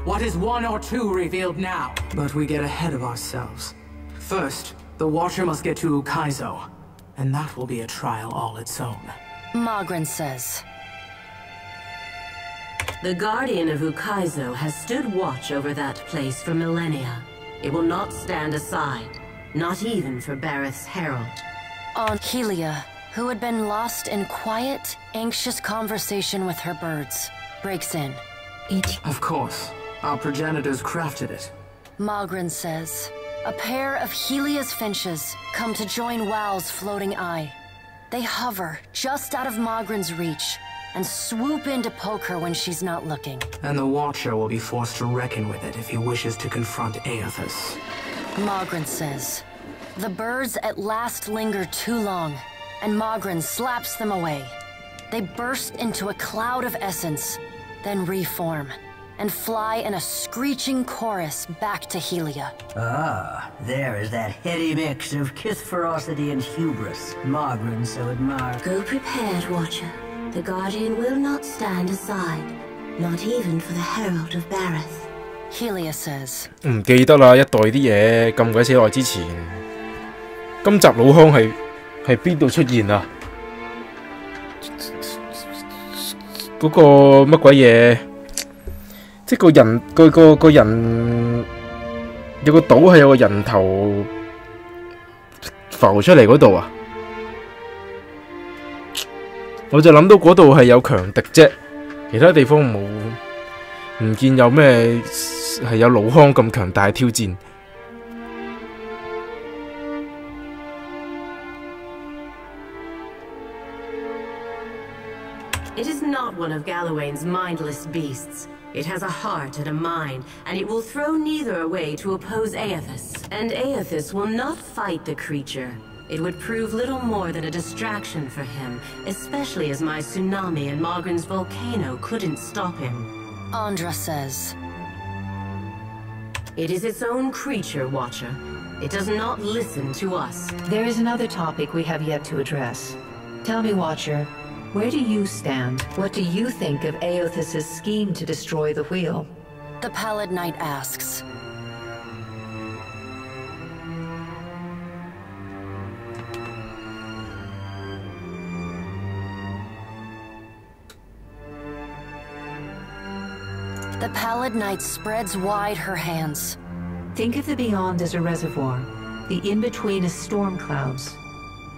What is one or two revealed now? But we get ahead of ourselves. First, the Watcher must get to Ukaizo. and that will be a trial all its own. Magrin says. The Guardian of Ukaizo has stood watch over that place for millennia. It will not stand aside, not even for Bareth's herald. On Helia, who had been lost in quiet, anxious conversation with her birds, breaks in. Of course. Our progenitors crafted it. Magrin says, a pair of Helia's finches come to join Wow's floating eye. They hover just out of Magrin's reach and swoop in to poke her when she's not looking. And the Watcher will be forced to reckon with it if he wishes to confront Aethys. Magrin says, the birds at last linger too long, and Magrin slaps them away. They burst into a cloud of essence, then reform, and fly in a screeching chorus back to Helia. Ah, there is that heady mix of kith ferocity and hubris Magrin so admires. Go prepared, Watcher. The Guardian will not stand aside, not even for the Herald of Bareth. Helia says. 唔記得啦，一代啲嘢咁鬼死耐之前。今集老康係邊度出現啊？嗰個乜鬼嘢？即係個人個人有個島係有個人頭浮出嚟嗰度啊！我就諗到嗰度係有強敵啫，其他地方冇，唔見有咩係有老康咁強大嘅挑戰。It is not one of Galawain's mindless beasts. It has a heart and a mind, and it will throw neither away to oppose Aethys. And Aethys will not fight the creature. It would prove little more than a distraction for him, especially as my tsunami and Magrin's volcano couldn't stop him. Andra says. It is its own creature, Watcher. It does not listen to us. There is another topic we have yet to address. Tell me, Watcher, where do you stand? What do you think of Aethys' scheme to destroy the wheel? The Pallid Knight asks. The Pallid Knight spreads wide her hands. Think of the beyond as a reservoir, the in-between as storm clouds,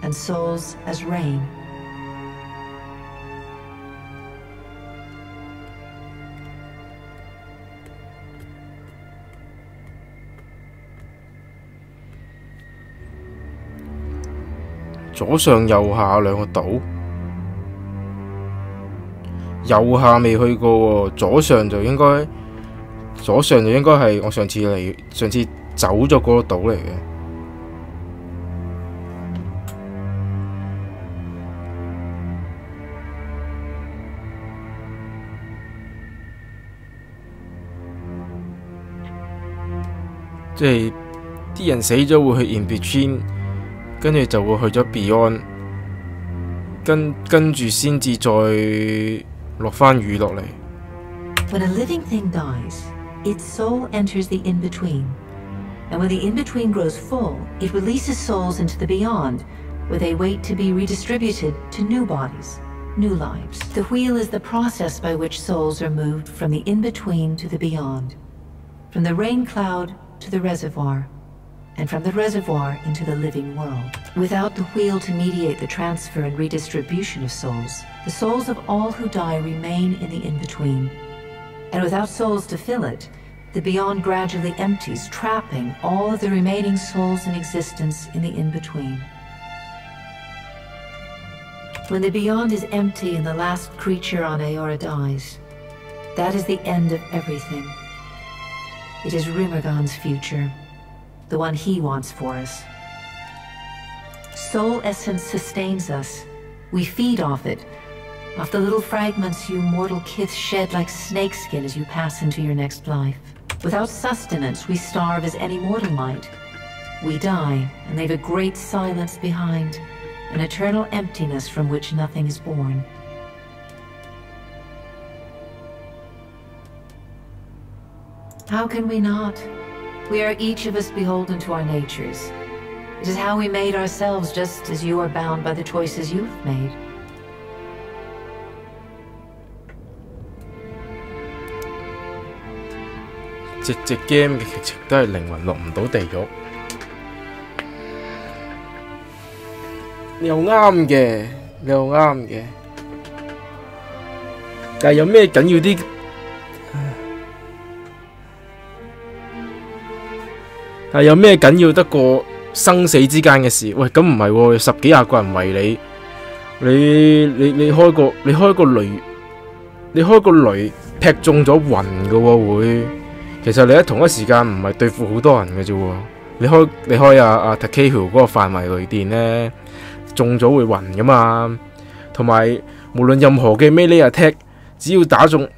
and souls as rain.「左上右下兩個島，右下未去過喎，左上就應該係我上次走咗嗰個島嚟嘅。即係啲人死咗會去 in between， 跟住就會去咗 beyond， 跟住先至再落返雨落嚟。When a living thing dies, its soul enters the in-between. And when the in-between grows full, it releases souls into the beyond, where they wait to be redistributed to new bodies, new lives. The wheel is the process by which souls are moved from the in-between to the beyond, from the rain cloud to the reservoir, and from the reservoir into the living world. Without the wheel to mediate the transfer and redistribution of souls, the souls of all who die remain in the in-between. And without souls to fill it, the beyond gradually empties, trapping all of the remaining souls in existence in the in-between. When the beyond is empty and the last creature on Aora dies, that is the end of everything. It is Rimergon's future, the one he wants for us. Soul essence sustains us. We feed off it, off the little fragments you mortal kith shed like snakeskin as you pass into your next life. Without sustenance, we starve as any mortal might. We die and leave a great silence behind, an eternal emptiness from which nothing is born. How can we not? We are each of us beholden to our natures. It is how we made ourselves, just as you are bound by the choices you've made. 隻 game 嘅劇情都係靈魂落唔到地獄。你又啱嘅，你又啱嘅，但係有咩緊要啲？但係有咩緊要得過生死之間嘅事？喂，咁唔係喎，十幾廿個人圍你開個雷劈中咗暈嘅喎會。其實你喺同一時間唔係對付好多人嘅啫喎。你開阿 Takehu 嗰個範圍雷電咧，中咗會暈噶嘛。同埋無論任何嘅 melee attack， 只要打中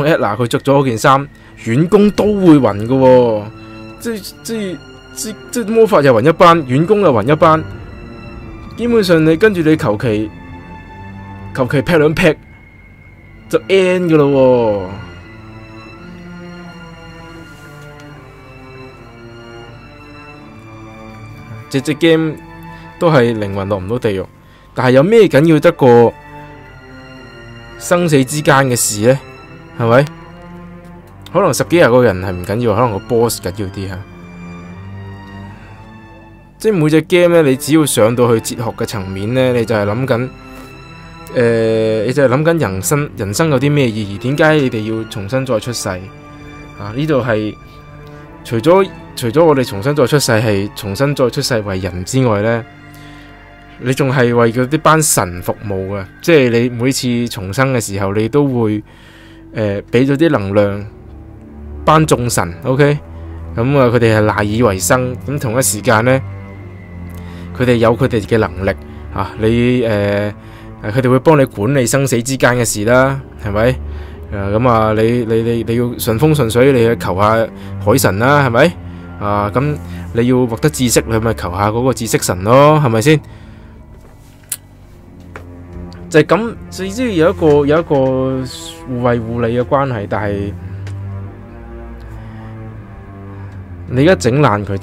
Edna 佢着咗嗰件衫，遠攻都會暈嘅喎。即魔法又暈一班，遠攻又暈一班。基本上你跟住你求其劈兩劈就 end 嘅咯喎。隻 game 都係靈魂落唔到地獄，但係有咩緊要得過生死之間嘅事呢？係咪？可能十幾廿個人係唔緊要，可能個 boss 緊要啲嚇。即係每隻 game 咧，你只要上到去哲學嘅層面呢，你就係諗緊，你就係諗緊人生有啲咩意義？點解你哋要重新再出世？啊，呢度係除咗我哋重新再出世係重新再出世為人之外呢，你仲係為嗰啲班神服務嘅，即係你每次重生嘅時候，你都會俾咗啲能量班眾神 ，OK， 咁啊佢哋係賴以為生，咁同一時間呢，佢哋有佢哋嘅能力啊，佢哋會幫你管理生死之間嘅事啦，係咪？咁啊，你要順風順水，你去求下海神啦，係咪？啊，咁你要獲得知識，你咪求下嗰個知識神咯，係咪先？就係咁，所以有一個互惠互利嘅關係，但係你而家整爛佢，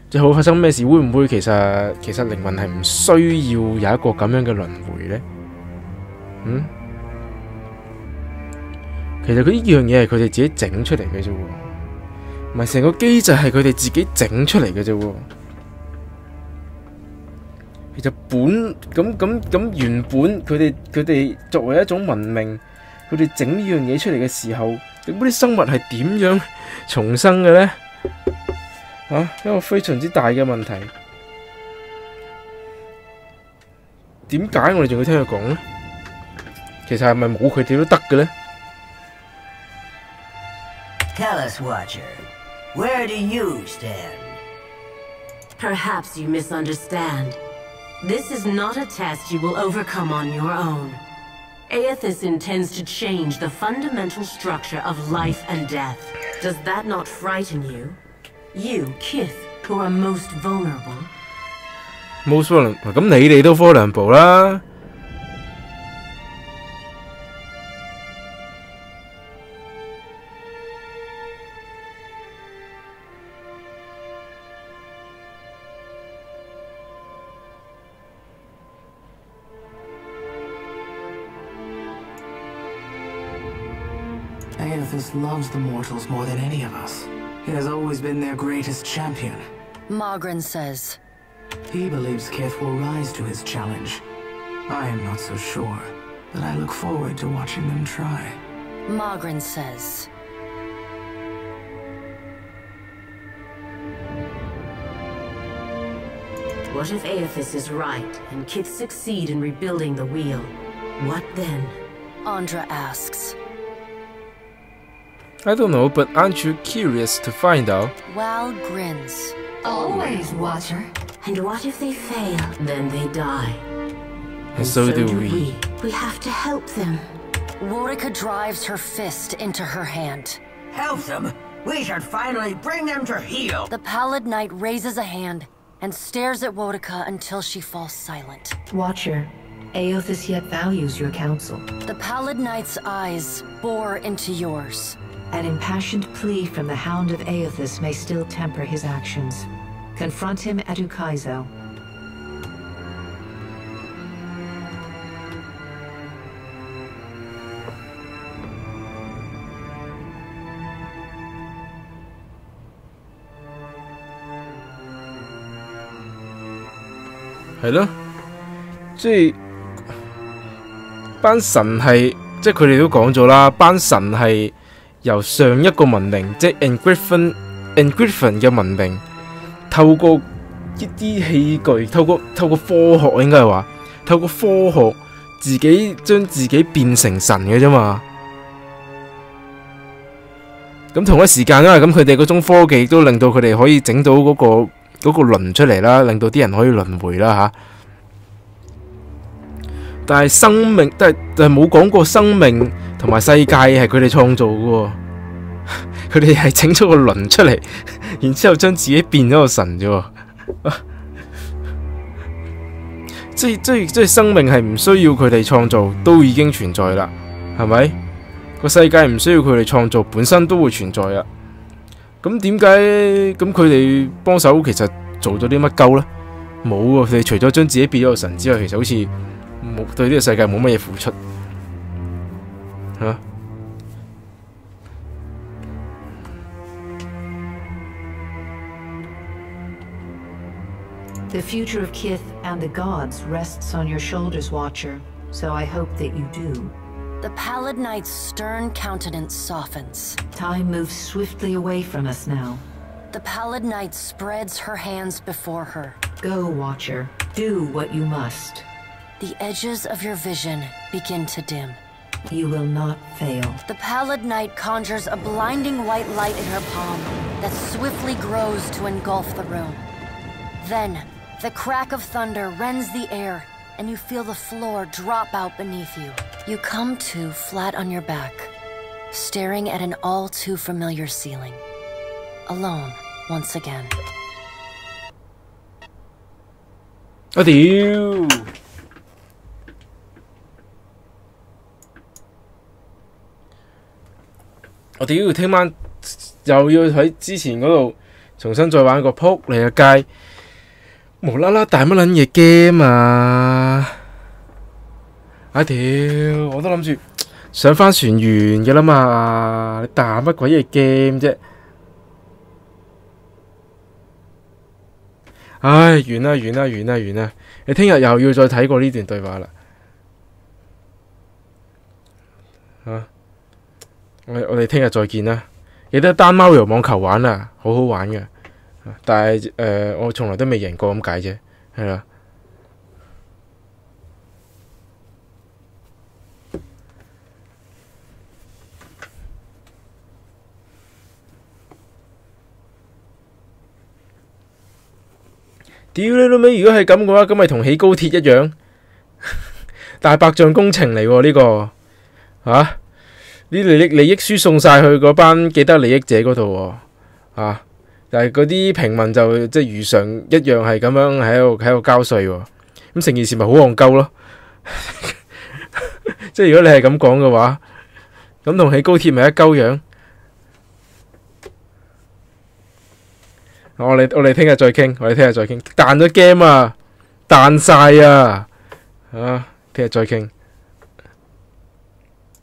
即係會發生咩事？會唔會其實靈魂係唔需要有一個咁樣嘅輪迴呢？其實佢呢樣嘢係佢哋自己整出嚟嘅啫喎。唔係成個機制係佢哋自己整出嚟嘅啫喎。其實原本佢哋作為一種文明，佢哋整呢樣嘢出嚟嘅時候，咁啲生物係點樣重生嘅呢？一個非常之大嘅問題。點解我哋仲要聽佢講呢？其實係咪冇佢哋都得嘅呢？ Tell us, Watcher, where do you stand? Perhaps you misunderstand. This is not a test you will overcome on your own. Aethys intends to change the fundamental structure of life and death. Does that not frighten you? You, Kith, who are most vulnerable. Most vulnerable? 咁你哋都 vulnerable 啦。Aethys loves the mortals more than any of us. He has always been their greatest champion. Magrin says. He believes Kith will rise to his challenge. I am not so sure, but I look forward to watching them try. Magrin says. What if Aethys is right, and Kith succeed in rebuilding the wheel? What then? Andra asks. I don't know, but aren't you curious to find out? Wal grins. Always, Watcher. And what if they fail? Then they die. And so do we. We have to help them. Wodica drives her fist into her hand. Help them? We should finally bring them to heel. The Pallid Knight raises a hand and stares at Wodica until she falls silent. Watcher, Aethys yet values your counsel. The Pallid Knight's eyes bore into yours. An impassioned plea from the Hound of Aethys may still temper his actions. Confront him at Ukaizo. 係咯，即係班神係，即係佢哋都講咗啦，班神係由上一個文明，即係 Engriffin 嘅文明，透過一啲器具，透過科學應該係話，透過科學自己將自己變成神嘅啫嘛。咁同一時間，因為咁佢哋嗰種科技都令到佢哋可以整到嗰個輪出嚟啦，令到啲人可以輪迴啦吓。但係生命，但係冇講過生命同埋世界係佢哋創造嘅喎，佢哋係整咗個輪出嚟，然之後將自己變咗個神啫喎。即係生命係唔需要佢哋創造，都已經存在啦，係咪？個世界唔需要佢哋創造，本身都會存在啊。咁點解咁佢哋幫手其實做咗啲乜鳩呢？冇喎，佢哋除咗將自己變咗個神之外，其實好似冇對呢個世界冇乜嘢付出嚇。The future of Kith and the gods rests on your shoulders, Watcher, so I hope that you do. The Pallid Knight's stern countenance softens. Time moves swiftly away from us now. The Pallid Knight spreads her hands before her. Go, Watcher. Do what you must. The edges of your vision begin to dim. You will not fail. The Pallid Knight conjures a blinding white light in her palm that swiftly grows to engulf the room. Then, the crack of thunder rends the air, and you feel the floor drop out beneath you. You come to flat on your back, staring at an all too familiar ceiling. Alone, once again. 我屌！我屌！聽晚又要喺之前嗰度重新再玩個撲你嘅街，無啦啦大乜撚嘢 game 啊！啊屌！我都諗住上翻船完嘅啦嘛，你打乜鬼嘢 game 啫？唉，完啦！你聽日又要再睇過呢段對話啦。啊！我哋聽日再見啦！記得單貓遊網球玩啊，好好玩嘅。但係我從來都未贏過咁解啫，係啦。屌你老味！如果係咁嘅話，咁咪同起高鐵一樣，大白象工程嚟喎呢個啊！啲利益輸送晒去嗰班既得利益者嗰度喎啊！但係嗰啲平民就即係如常一樣係咁樣喺度交稅喎，咁成件事咪好戇鳩咯！即係如果你係咁講嘅話，咁同起高鐵咪一鳩樣。我哋聽日再傾，彈咗 game 啊，彈晒啊，聽日再傾。